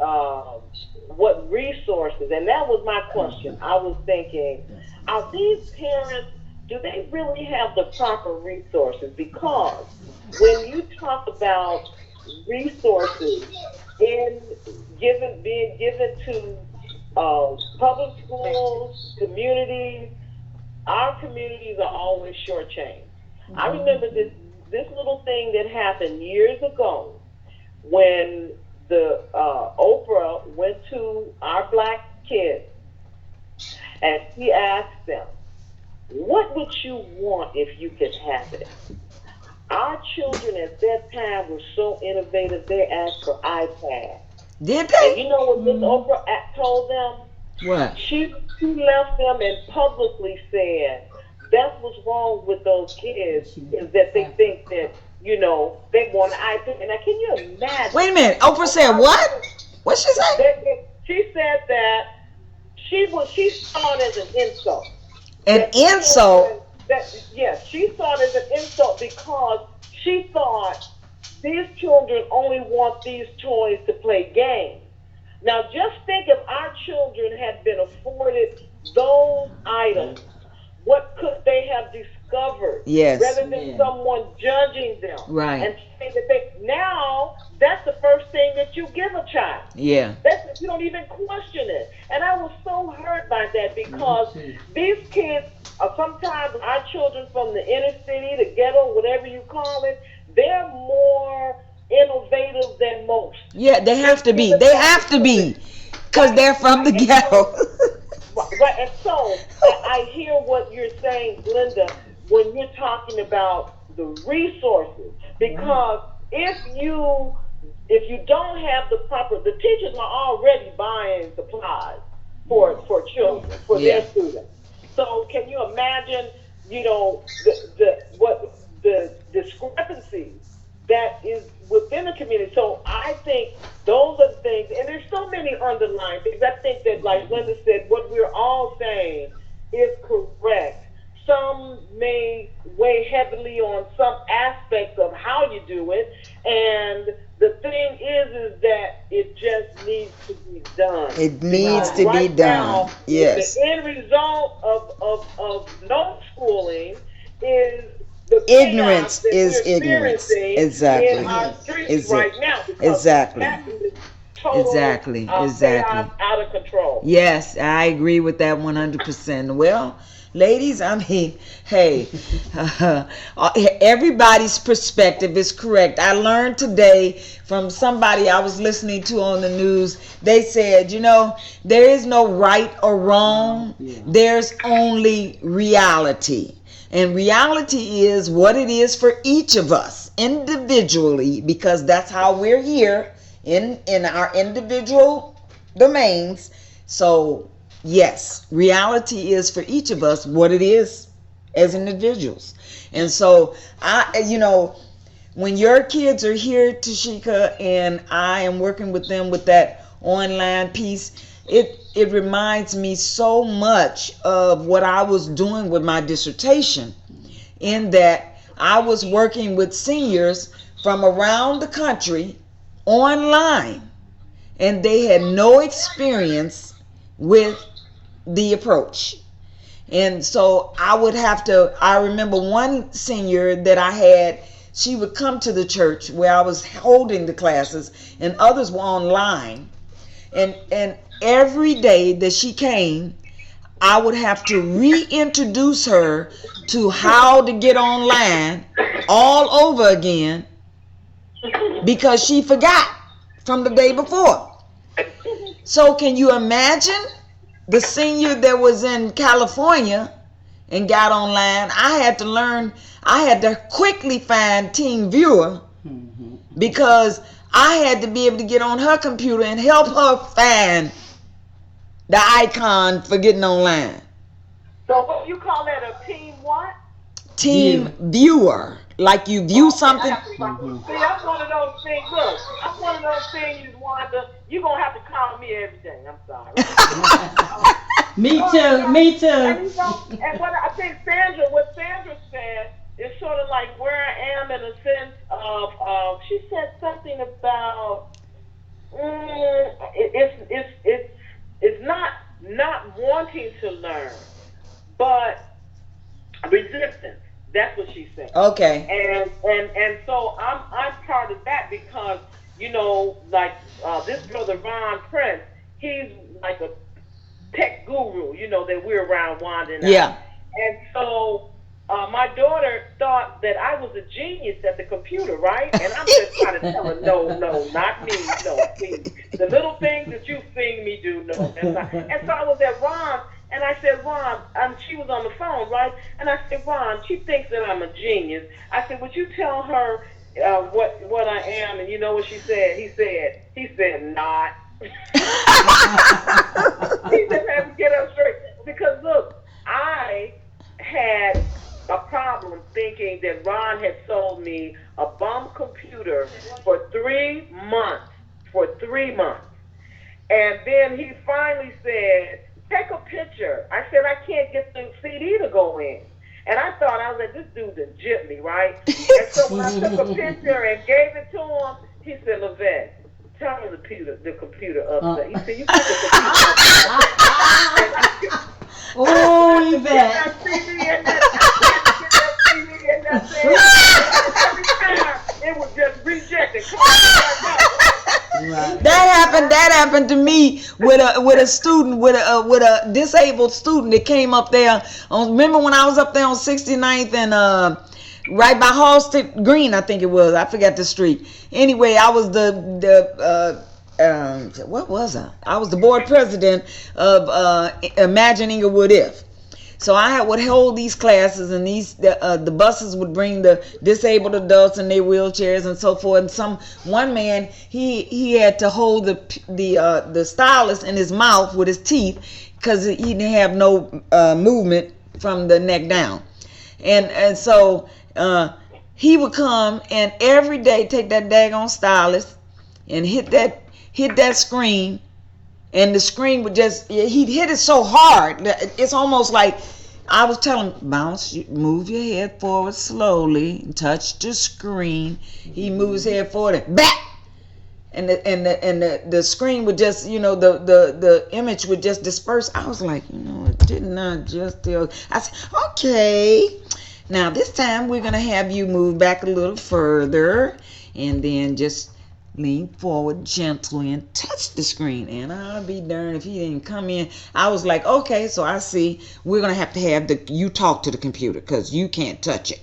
what resources, and that was my question. I was thinking, are these parents, do they really have the proper resources? Because when you talk about resources in being given to public schools, communities, our communities are always shortchanged. I remember this little thing that happened years ago when the Oprah went to our black kids and she asked them, "What would you want if you could have it?" Our children at that time were so innovative, they asked for iPads. Did And they? you know what Miss Mm-hmm. Oprah told them? What? She left them and publicly said that's what's wrong with those kids She was is that they Africa. think that they want an iPad. And now, can you Wait imagine? a minute. Oprah Of said our what? What she say? she said that she saw it as an insult An that the children insult. that yes she saw it as an insult because she thought these children only want these toys to play games. Now just think if our children had been afforded those items, what could they have discovered Yes. rather than Yeah. someone judging them Right. and saying that they now that's the first thing that you give a child. Yeah. That's you don't even question it. And I was so hurt by that Me because too. these kids are sometimes our children from the inner city, the ghetto, whatever you call it, they're more innovative than most. Yeah, they have Just to be. given They the have to opportunity. be. Because Right, they're from right. the And so ghetto. right, and so I hear what you're saying, Glenda, when you're talking about the resources, Right. because if you don't have the teachers are already buying supplies Yes. for children for Yeah. their students. So can you imagine, the what the discrepancies that is within the community? So I think those are things, and there's so many underlying things. I think that, like Linda said, what we're all saying is correct. Some may weigh heavily on some aspects of how you do it, and the thing is that it just needs to be done. It needs Because to Right. be right done. now, the Yes. end result of no schooling is the chaos Ignorance that is we're ignorance. experiencing in Exactly. our Yes. streets Is right it? now because Exactly. that is total Exactly. chaos Exactly. out of control. Yes, I agree with that 100%. Well, ladies, I mean, hey, everybody's perspective is correct. I learned today from somebody I was listening to on the news. They said, there is no right or Wrong. wrong, Yeah. there's only reality. And reality is what it is for each of us individually, because that's how we're here in our individual domains. So, yes, reality is for each of us what it is as individuals. And so, when your kids are here, Tashika, and I am working with them with that online piece, it reminds me so much of what I was doing with my dissertation, in that I was working with seniors from around the country online, and they had no experience with the approach. And so I remember one senior that I had, she would come to the church where I was holding the classes, and others were online. And every day that she came, I would have to reintroduce her to how to get online all over again because she forgot from the day before. So can you imagine the senior that was in California and got online? I had to quickly find Team Viewer Mm-hmm. because I had to be able to get on her computer and help her find the icon for getting online. So what you call that, a team what? Team View. Viewer, like you view Oh, okay, I something. have to find. Mm-hmm. See, I'm one of those things. Look, I'm one of those things, Wanda. You're gonna have to call me every day. I'm sorry. Me Oh my too. God. Me too. And what I think what Sandra said is sort of like where I am in a sense of she said something about it's not wanting to learn, but resistance. That's what she's saying. Okay. And so I'm part of that because like this brother Ron Prince, he's like a tech guru, that we're around Wanda and I. Yeah. And so my daughter thought that I was a genius at the computer, right? And I'm just trying to tell her, no, no, not me. No, see, the little things that you've seen me do, no, that's not. And so I was at Ron, and And I said, Ron, she was on the phone, right? And I said, Ron, she thinks that I'm a genius. I said, would you tell her what I am? And you know what she said? He said, not. He just had to get up straight. Because look, I had a problem thinking that Ron had sold me a bum computer for 3 months. For 3 months. And then he finally said, take a picture. I said, I can't get the CD to go in. And I thought, I was like, this dude done jipped me, right? And so when I took a picture and gave it to him, he said, Lavette, tell me the computer upset. He said, you think the computer upset? Oh, I had to get Yvette. that CD in that. I had to get that CD in that thing. And every time it was just rejected. Come on, Right. That happened to me with a student with a disabled student that came up there. Remember when I was up there on 69th and right by Halsted Green, I think it was. I forgot the street. Anyway, I was what was I? I was the board president of Imagining a What If. So would hold these classes, and the buses would bring the disabled adults in their wheelchairs and so forth. And one man he had to hold the stylus in his mouth with his teeth because he didn't have no movement from the neck down, and so he would come and every day take that daggone stylus and hit that screen, and the screen would just he'd hit it so hard that it's almost like I was telling him, bounce, move your head forward slowly, touch the screen. He moves his head forward and back, and the screen would just, the image would just disperse. I was like, didn't I just tell? I said, okay, now this time we're gonna have you move back a little further, and then just lean forward gently and touch the screen. And I'll be darned if he didn't come in. I was like, okay, so I see we're gonna have to have you talk to the computer because you can't touch it.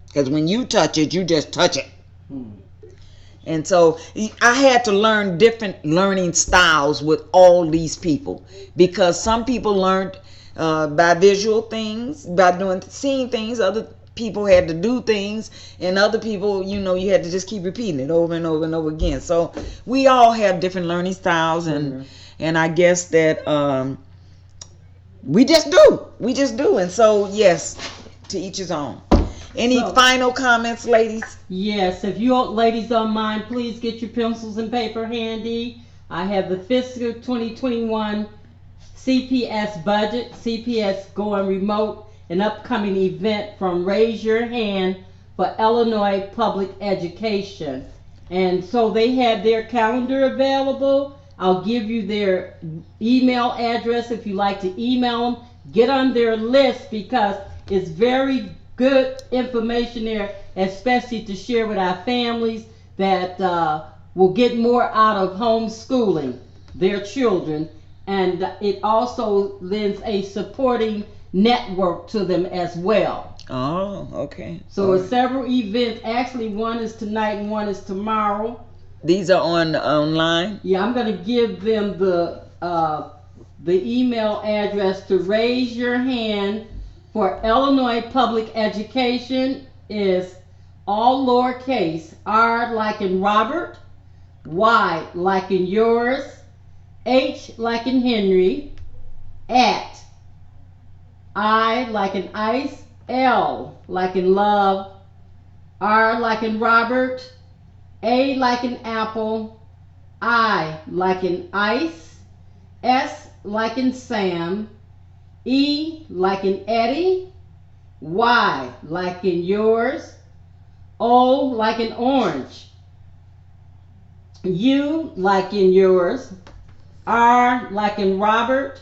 Because when you touch it, you just touch it. And so I had to learn different learning styles with all these people, because some people learned by visual things, by seeing things. Other people had to do things, and other people, you had to just keep repeating it over and over and over again. So we all have different learning styles, and I guess that we just do. And so yes, to each his own. Any final comments, ladies? Yes, if you ladies don't mind, please get your pencils and paper handy. I have the fiscal 2021 CPS budget, CPS going remote, an upcoming event from Raise Your Hand for Illinois Public Education. And so they have their calendar available. I'll give you their email address if you like to email them. Get on their list because it's very good information there, especially to share with our families that will get more out of homeschooling their children. And it also lends a supporting network to them as well. Oh, okay. So it's several events. Actually, one is tonight and one is tomorrow. These are online? Yeah, I'm going to give them the email address to Raise Your Hand for Illinois Public Education. Is all lowercase, R like in Robert, Y like in yours, H like in Henry, at I like in ice, L like in love, R like in Robert, A like in apple, I like in ice, S like in Sam, E like in Eddie, Y like in yours, O like in orange, U like in yours, R like in Robert,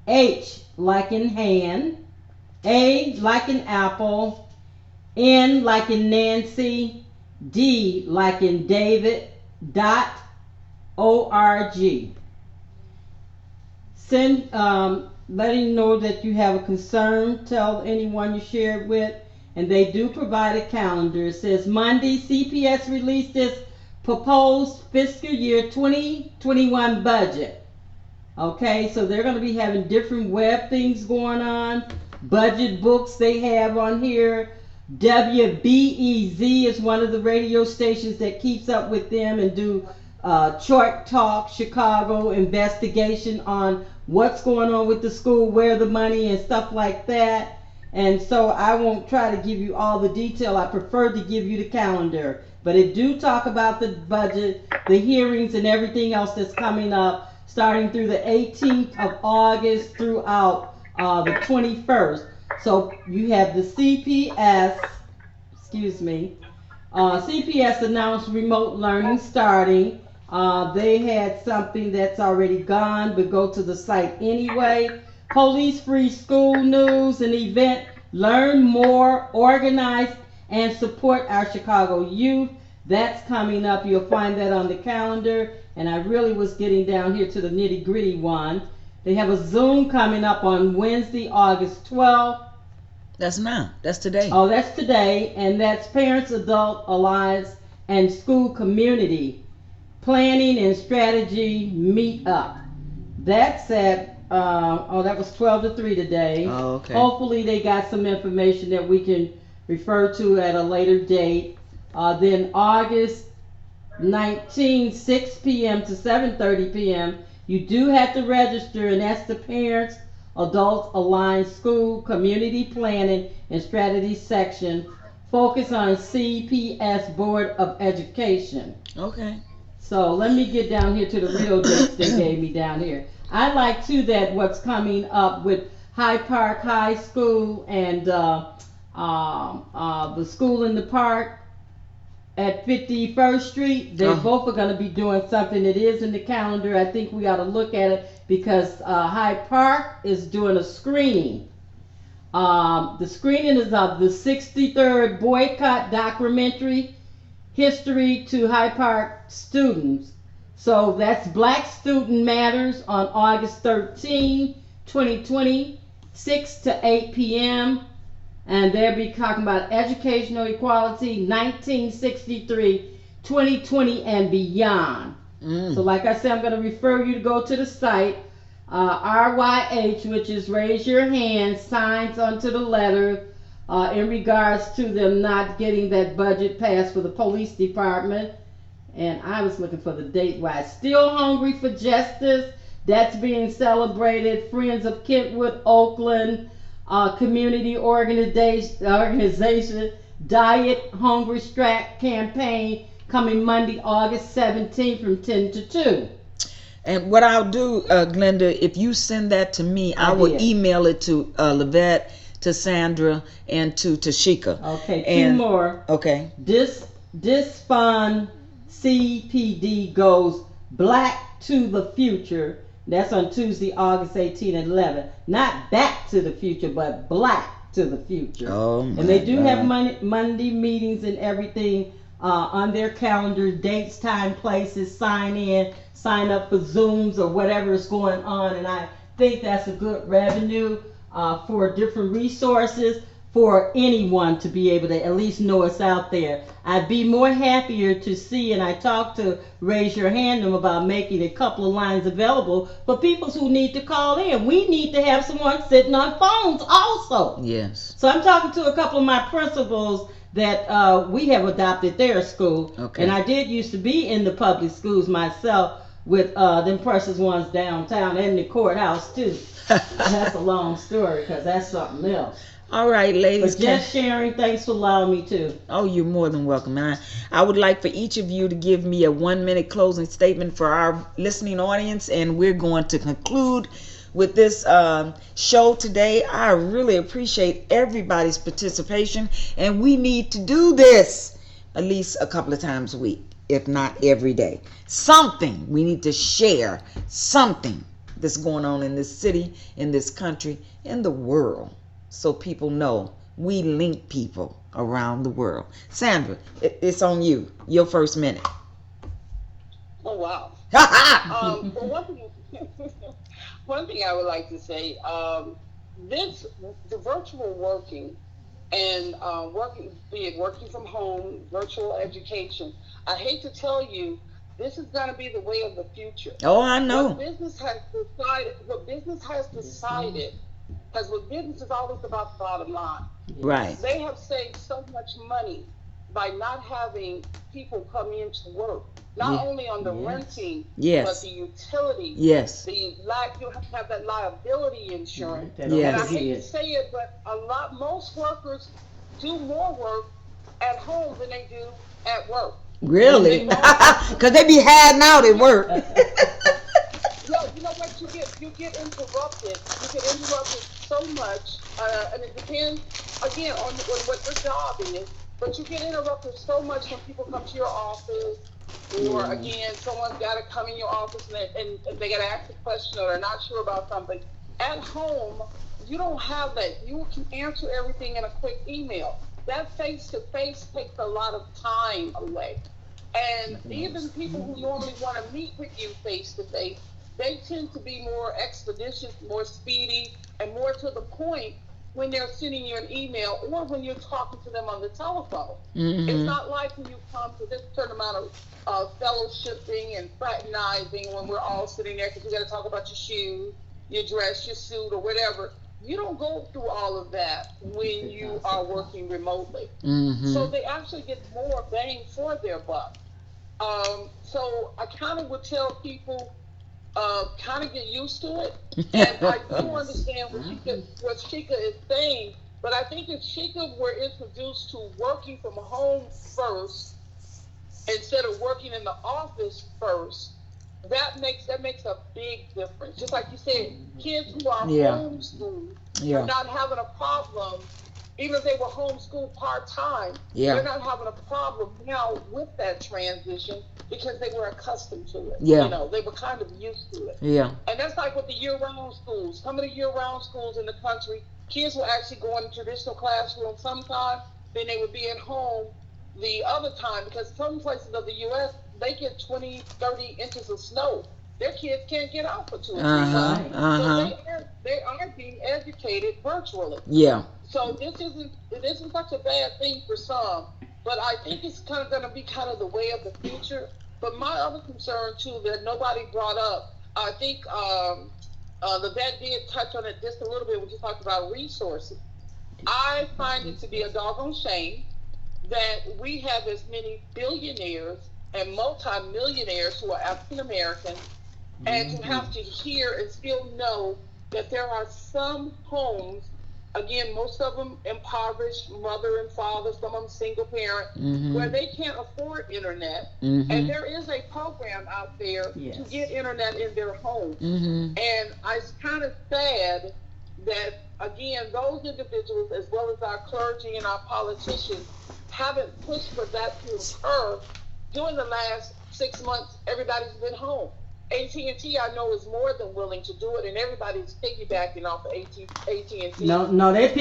H like in hand, A like in apple, N like in Nancy, D like in David, dot org. Send letting know that you have a concern. Tell anyone you share it with, and they do provide a calendar. It says Monday, CPS released its proposed fiscal year 2021 budget. Okay, so they're going to be having different web things going on. Budget books they have on here. WBEZ is one of the radio stations that keeps up with them and do Chart Talk Chicago investigation on what's going on with the school, where the money and stuff like that. And so I won't try to give you all the detail. I prefer to give you the calendar. But it do talk about the budget, the hearings, and everything else that's coming up starting through the 18th of August throughout the 21st. So you have the CPS, excuse me, CPS announced remote learning starting. They had something that's already gone, but go to the site anyway. Police free school news and event. Learn more, organize, and support our Chicago youth. That's coming up. You'll find that on the calendar. And I really was getting down here to the nitty gritty one. They have a Zoom coming up on Wednesday, August 12th. That's now. That's today. Oh, that's today, and that's Parents Adult Alliance and School Community Planning and Strategy Meet Up. That's at, that was 12 to 3 today. Oh, okay. Hopefully, they got some information that we can refer to at a later date. Then August 19, 6 p.m. to 7:30 p.m. You do have to register, and that's the Parents Adults Alliance School Community Planning and Strategy section. Focus on CPS Board of Education. Okay. So let me get down here to the real dates they gave me down here. I like too that what's coming up with Hyde Park High School and the school in the park at 51st Street. They both are going to be doing something. It is in the calendar. I think we ought to look at it because Hyde Park is doing a screening. The screening is of the 63rd boycott documentary, History to Hyde Park Students. So that's Black Student Matters on August 13, 2020, 6 to 8 p.m. And they'll be talking about educational equality 1963, 2020, and beyond. So like I said, I'm going to refer you to go to the site, RYH, which is raise your hand, signs onto the letter in regards to them not getting that budget passed for the police department. And I was looking for the date wise. Still Hungry for Justice. That's being celebrated. Friends of Kentwood, Oakland, community organization, Diet Hungry Strike campaign coming Monday, August 17th from 10 to 2. And what I'll do, Glenda, if you send that to me, I will did. email it to Lavette, to Sandra, and to Tashika. Okay, two And more. okay. This fund CPD goes Black to the Future. That's on Tuesday, August 18 and 11. Not Back to the Future, but Black to the Future. Oh my And they do God. have Monday meetings and everything on their calendar, dates, time, places, sign in, sign up for Zooms or whatever is going on. And I think that's a good revenue for different resources for anyone to be able to at least know it's out there. I'd be more happier to see, and I talked to Raise Your Hand them about making a couple of lines available for people who need to call in. We need to have someone sitting on phones also. Yes. So I'm talking to a couple of my principals that we have adopted their school. Okay. And I did used to be in the public schools myself with them precious ones downtown and the courthouse too. That's a long story because that's something else. All right, ladies. But just sharing, thanks for allowing me to. Oh, you're more than welcome. And I would like for each of you to give me a 1-minute closing statement for our listening audience, and we're going to conclude with this show today. I really appreciate everybody's participation, and we need to do this at least a couple of times a week, if not every day. Something we need to share, something that's going on in this city, in this country, in the world, so people know we link people around the world. Sandra, it's on you. Your first minute. Oh wow. Well, one thing I would like to say, the virtual working and be it working from home, virtual education. I hate to tell you This is going to be the way of the future. Oh, I What know. business has decided, what business has Yes, ma'am. decided, because what business is always about the bottom line. Right. Yes. They have saved so much money by not having people come in to work, not Yeah. only on the Yes. renting, but Yes. the utilities, Yes. the like you have to have that liability Yeah, insurance. that And I Yes. hate to overhead. say it, but most workers do more work at home than they do at work. Really? They don't, Because they be hiding out at yeah, work. yeah, you know what? You get interrupted. You get interrupted so much, and it depends again on what your job is. But you get interrupted so much when people come to your office, or Yeah. again, someone's got to come in your office and they got to ask a question or they're not sure about something. At home, you don't have that. You can answer everything in a quick email. That face to face takes a lot of time away. And Making even those. people who normally want to meet with you face to face, they tend to be more expeditious, more speedy, and more to the point when they're sending you an email or when you're talking to them on the telephone. It's Mm-hmm. not like when you come to this certain amount of fellowshipping and fraternizing when we're all sitting there because we got to talk about your shoes, your dress, your suit, or whatever. You don't go through all of that when you are working remotely. Mm-hmm. So they actually get more bang for their buck. So I kind of would tell people, kind of get used to it. And I do Yes. understand I agree. what Shika is saying, but I think if Shika were introduced to working from home first instead of working in the office first, that makes a big difference. Just like you said, kids who are Yeah. homeschooled are Yeah. not having a problem, even if they were homeschooled part time, Yeah. they're not having a problem now with that transition because they were accustomed to it. Yeah. They were kind of used to it. Yeah. And that's like with the year round schools. Some of the year round schools in the country, kids will actually go in traditional classrooms sometimes, then they would be at home the other time because some places of the U.S. they get 20, 30 inches of snow. Their kids can't get out for 2 or 3 months, Uh-huh. Right. so Uh-huh. they are being educated virtually. Yeah. So this isn't such a bad thing for some, but I think it's kind of going to be kind of the way of the future. But my other concern too that nobody brought up, I think the vet did touch on it just a little bit when he talked about resources. I find it to be a doggone shame that we have as many billionaires and multimillionaires who are African American, and to Mm-hmm. have to hear and still know that there are some homes, again, most of them impoverished, mother and father, some of them single parent, where Mm-hmm. they can't afford internet. And Mm-hmm. there is a program out there to get Yes. internet in their home. Mm-hmm. And it's kind of sad that, again, those individuals, as well as our clergy and our politicians, haven't pushed for that to occur during the last 6 months. Everybody's been home. AT&T, I know, is more than willing to do it, and everybody's piggybacking off of No, AT&T no, they with that.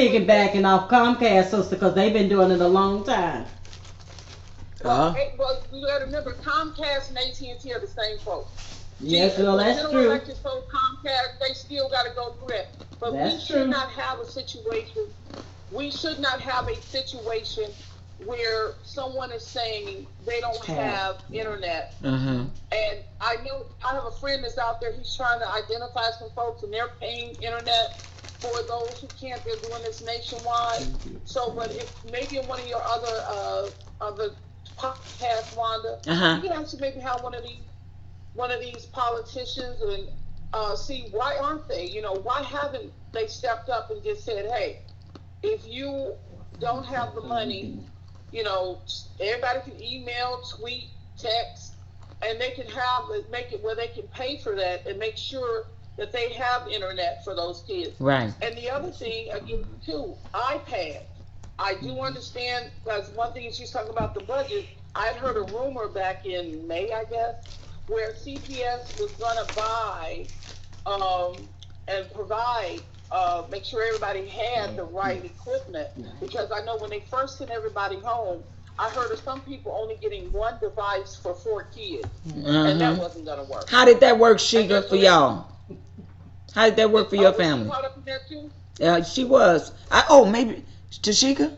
piggybacking off Comcast, sister, because they've been doing it a long time. Well, Uh, you got to remember, Comcast and AT&T are the same folks. Yes, well, The that's General true. Electric folks, Comcast, they still got to go through that. But we That's should true. not have a situation. We should not have a situation where someone is saying they don't Have. have Yeah. internet. uh-huh. And I know I have a friend that's out there. He's trying to identify some folks, and they're paying internet for those who can't. They're doing this nationwide. So, but if maybe in one of your other podcasts, Wanda, Uh-huh. you can actually maybe have one of these politicians and see why aren't they? Why haven't they stepped up and just said, hey, if you don't have the money, you know, everybody can email, tweet, text, and they can make it where they can pay for that and make sure that they have internet for those kids. Right. And the other thing, again, too, iPads. I do understand because one thing is she's talking about the budget. I'd heard a rumor back in May, I guess, where CPS was going to buy um, and provide, make sure everybody had the right equipment. Because I know when they first sent everybody home, I heard of some people only getting one device for 4 kids, and that Uh-huh. wasn't going to work. How did that work, And Sheikah, then for so they y'all? How did that work for your was she family? caught up in that too? She was. Maybe Tashika?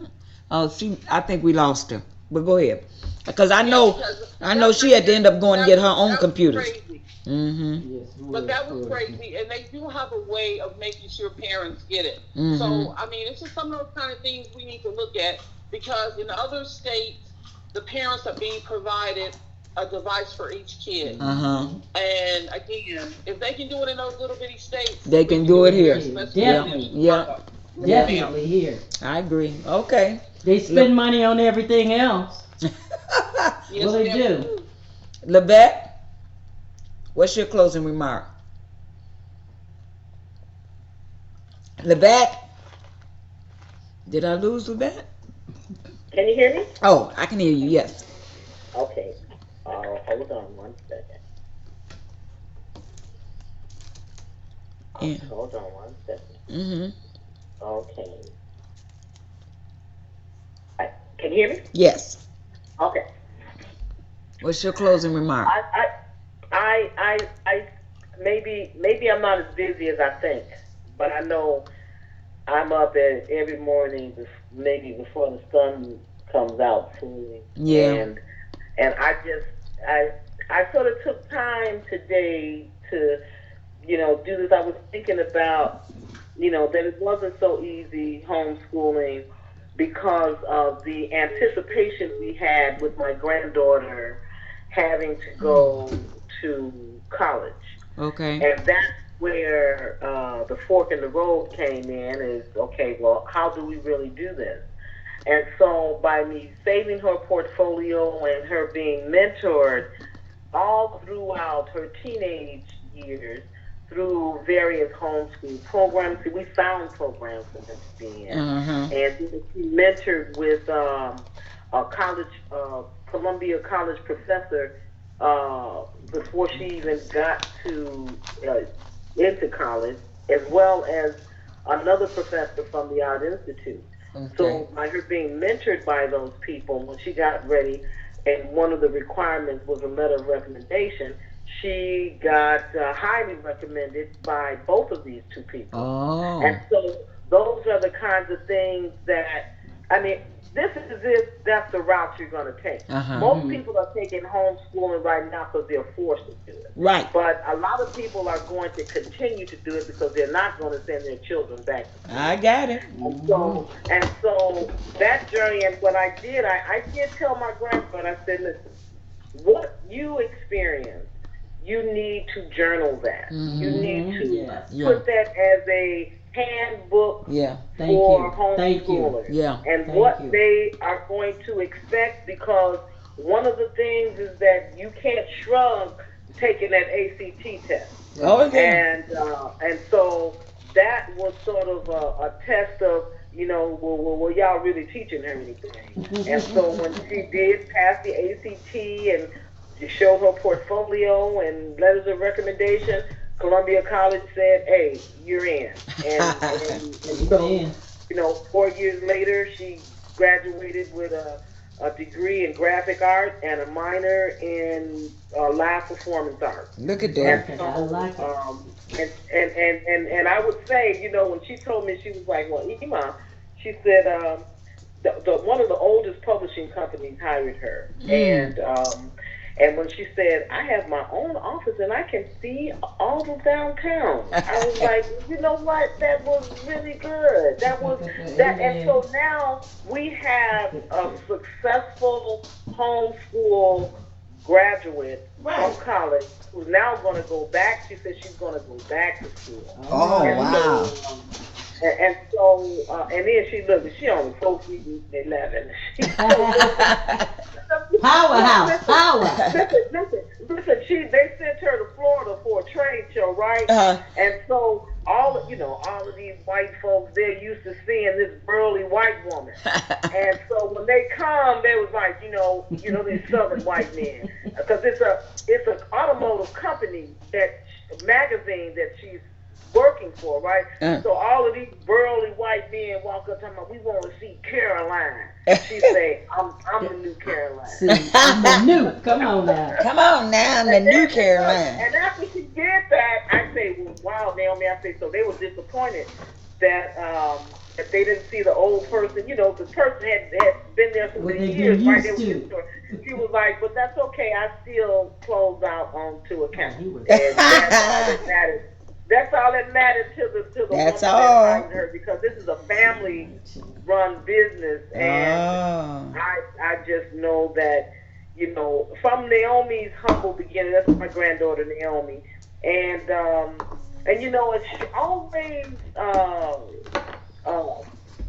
Oh, I think we lost her. But go ahead. Because I Yeah, know, because I know that she right had to there, end up going and get her own that was computers. crazy. Mm-hmm. Yes, it But was that was crazy. crazy, and they do have a way of making sure parents get it. Mm-hmm. So, I mean, it's just some of those kind of things we need to look at because in other states, the parents are being provided a device for each kid. Uh-huh. Hmm. And again, if they can do it in those little bitty states, They we can can do do it it here, here. especially Yep. in Definitely, Yep. Chicago. Yes, Yep. ma'am. definitely here. I agree. Okay. They Le- spend money on everything else. Well, Yes, they ma'am, they do. do. Levette, what's your closing remark? Levette, did I lose Levette? Can you hear me? Oh, I can hear you. Yes. Okay. Hold on one second. Yeah. Hold on one second. Mm-hmm. Okay. I, can you hear me? Yes. Okay. What's your closing remark? I, I, I maybe I'm not as busy as I think, but I know I'm up at every morning, maybe before the sun comes out fully, Yeah. and I I sort of took time today to do this. I was thinking about that it wasn't so easy homeschooling because of the anticipation we had with my granddaughter having to go to college. Okay. And that's where the fork in the road came in is okay, well, how do we really do this? And so by me saving her portfolio and her being mentored all throughout her teenage years through various homeschool programs. We found programs for her to be in. Uh-huh. And she mentored with a college, Columbia College professor before she even got to into college, as well as another professor from the Art Institute. Okay. So by her being mentored by those people, when she got ready, and one of the requirements was a letter of recommendation, she got highly recommended by both of these two people. And Oh. so those are the kinds of things that, I mean, this is if that's the route you're going to take. Uh-huh. Most Hmm. people are taking homeschooling right now because they're forced to do it. Right. But a lot of people are going to continue to do it because they're not going to send their children back to I school. got it. Hmm. And so that journey, and what I did, I did tell my grandson, I said, listen, what you experienced, you need to journal that. You Mm-hmm. need Hmm. to Yes. Yeah. put that as a handbook Yeah. Thank for you. Thank you. homeschoolers Yeah. and Thank what you. they are going to expect because one of the things is that you can't shrug taking that ACT test. Oh Right. yeah. And so that was sort of a test of, well, y'all really teaching her anything? And so when she did pass the ACT and she showed her portfolio and letters of recommendation, Columbia College said, "Hey, you're in." And so, Amen. 4 years later, she graduated with a degree in graphic art and a minor in live performance art. Look at And that. Okay, I so, like it. and I would say, when she told me, she was like, "Well, Ema," she said, the one of the oldest publishing companies hired her, Mm. and when she said, "I have my own office and I can see all of downtown," I was like, "You know what? That was really good. That was that." And Amen. so now we have a successful homeschool graduate Right. from college who's now going to go back. She said she's going to go back to school, All Oh and righty. wow. so and then she looked. She only 4 feet and 11. She so listen. Powerhouse. Listen, Power. listen. They sent her to Florida for a trade show, right? uh, And so all of these white folks, they're used to seeing this burly white woman. And so when they come, they was like, these southern white men, because it's an automotive company that magazine that she's working for, right? uh. So all of these burly white men walk up talking about, we want to see Caroline. She say, I'm the new Caroline. See, I'm the new. Come on now. Come on now, I'm the And new then and look, Caroline. and after she did that, I say, well, wow, Naomi. I say, so they were disappointed that that they didn't see the old person. The person had been there for What the they've years, been right? They used were to. used to it. She was like, "But that's okay. I still closed out on 2 accounts, Oh, he was. and that's all that mattered. That's all that mattered to the That's woman that all. hired her, because this is a family-run business, and Oh. I just know that, from Naomi's humble beginning. That's my granddaughter Naomi, and and she always uh,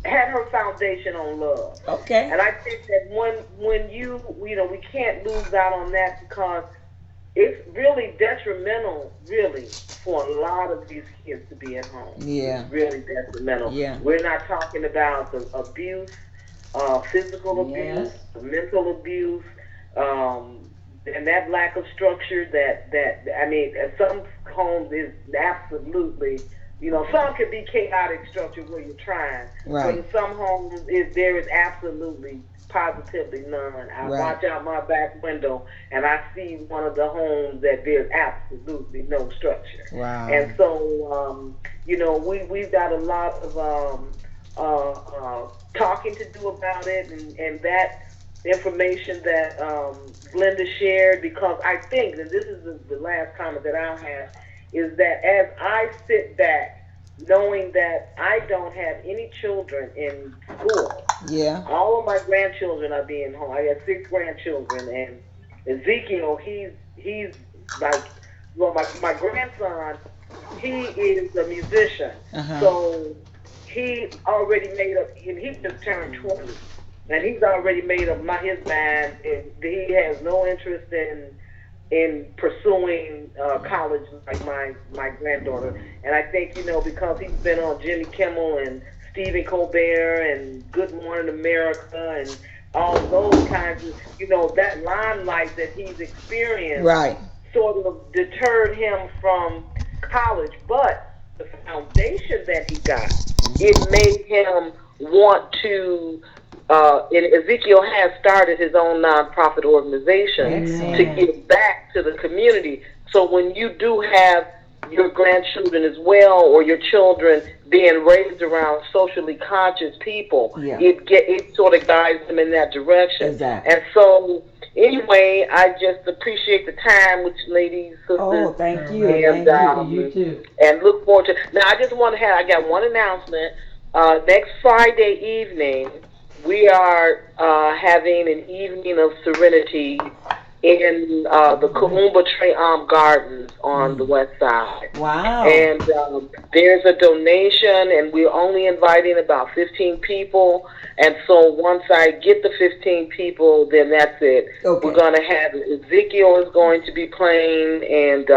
had her foundation on love. Okay. And I think that when we can't lose out on that, because it's really detrimental, really, for a lot of these kids to be at home. It's Yeah. really detrimental. Yeah. We're not talking about the abuse, physical abuse, Yes. mental abuse, and that lack of structure. That I mean, some homes is absolutely. Some could be chaotic structure where you're trying, but Right. in some homes, there is absolutely, positively none. I Right. watch out my back window and I see one of the homes that there's absolutely no structure. Wow. And so, we've got a lot of talking to do about it, and that information that Glenda shared, because I think, and this is the last comment that I'll have, is that as I sit back, knowing that I don't have any children in school, Yeah. all of my grandchildren are being home. I got 6 grandchildren, and Ezekiel, he's like, well, my grandson, he is a musician, Uh huh. so he already made up, and he just turned 20, and he's already made up his mind, and he has no interest in pursuing college like my granddaughter. And I think, because he's been on Jimmy Kimmel and Stephen Colbert and Good Morning America and all those kinds of, that limelight that he's experienced Right. sort of deterred him from college. But the foundation that he got, it made him want to. And Ezekiel has started his own nonprofit organization to Excellent. Amen. give back to the community. So when you do have your grandchildren as well, or your children being raised around socially conscious people, Yeah. it sort of guides them in that direction. Exactly. And so anyway, I just appreciate the time with you ladies, sisters, Oh, thank All you. right. and Thank Thank you. you. You too. look forward to. Now, I just want to have. I got one announcement. Next Friday evening, we are having an evening of serenity in the All right. Kaumba Tre'am Gardens on the Mm. west side. Wow. And there's a donation, and we're only inviting about 15 people. And so once I get the 15 people, then that's it. We're Okay. going to have Ezekiel is going to be playing, and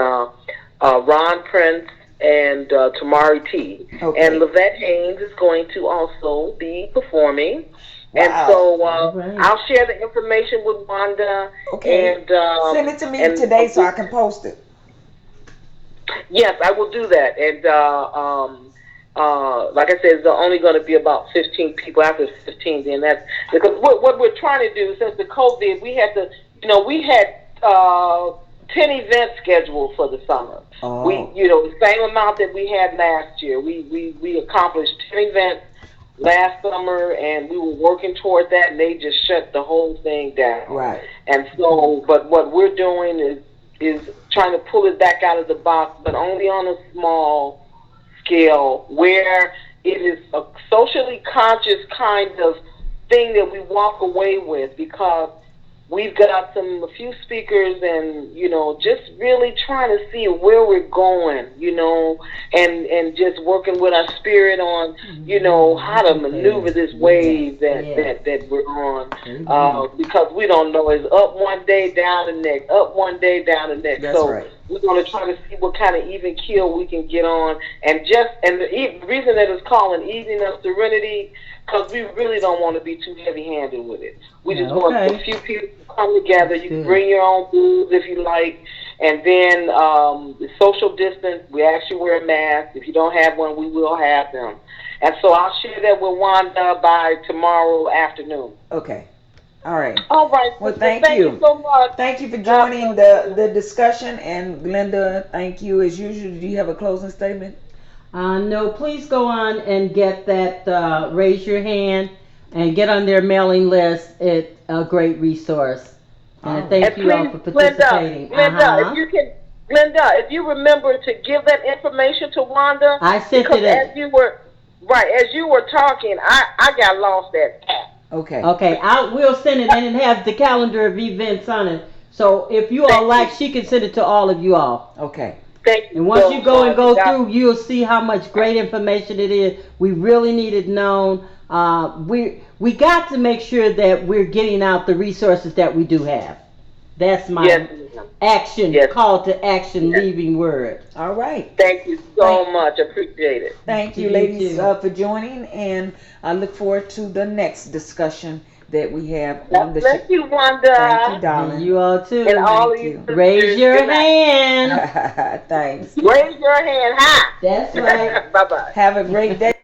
Ron Prince, and Tamari T. And Okay. Lavette Haynes is going to also be performing. And Wow. so All right. I'll share the information with Wanda, Okay. and Send it to me today so I can post it. yes, I will do that. And like I said, it's only going to be about 15 people. After 15, then that's because what we're trying to do, since the COVID, we had to, we had 10 events scheduled for the summer. We, Oh. the same amount that we had last year. We accomplished 10 events last summer, and we were working toward that, and they just shut the whole thing down. Right. And so, but what we're doing is trying to pull it back out of the box, but only on a small scale, where it is a socially conscious kind of thing that we walk away with, because we've got a few speakers, and just really trying to see where we're going, and just working with our spirit on, Amen. how Look to at maneuver there. this Yes. wave that Yes. that that we're on, Amen. because we don't know, it's up one day, down the next, up one day, down the next. That's So right. we're going to try to see what kind of even keel we can get on, and the reason that it's called an evening of serenity, because we really don't want to be too heavy-handed with it. We just want a Okay. few people to come together. That's You can good. bring your own booze if you like, and then the social distance. We actually wear a mask. If you don't have one, we will have them. And so I'll share that with Wanda by tomorrow afternoon. Okay. All right. All right, Well, sister. thank Thank you you. so much. Thank you for God joining bless the you. the discussion. And Glenda, thank you as usual. Do you have a closing statement? No, please go on and get that, raise your hand and get on their mailing list. It's a great resource. And All right. And thank you all please, for Glenda, participating. Uh Glenda, if huh. you can, Glenda, if you remember to give that information to Wanda, I sent because it as in. you were right, as you were talking, I got lost at Okay. Okay, we'll send it and it has the calendar of events on it. So if you all Thank like, you, she can send it to all of you all. Okay. thank you And once you so go and much. go God, through, you'll see how much great information it is. We really need it known. We got to make sure that we're getting out the resources that we do have. That's yes, my ma'am. action, Yes, call to action, yes. leaving word. All right. Thank you Thank so much. Appreciate it. thank To you, you ladies, too. for joining, and I look forward to the next discussion that we have on God the. bless you, Thank you, Wanda, And darling. you all and too. all of Thank you you. Raise sisters. your Good night. hand. Thanks. Raise your hand high. That's right. Bye bye. Have a great day.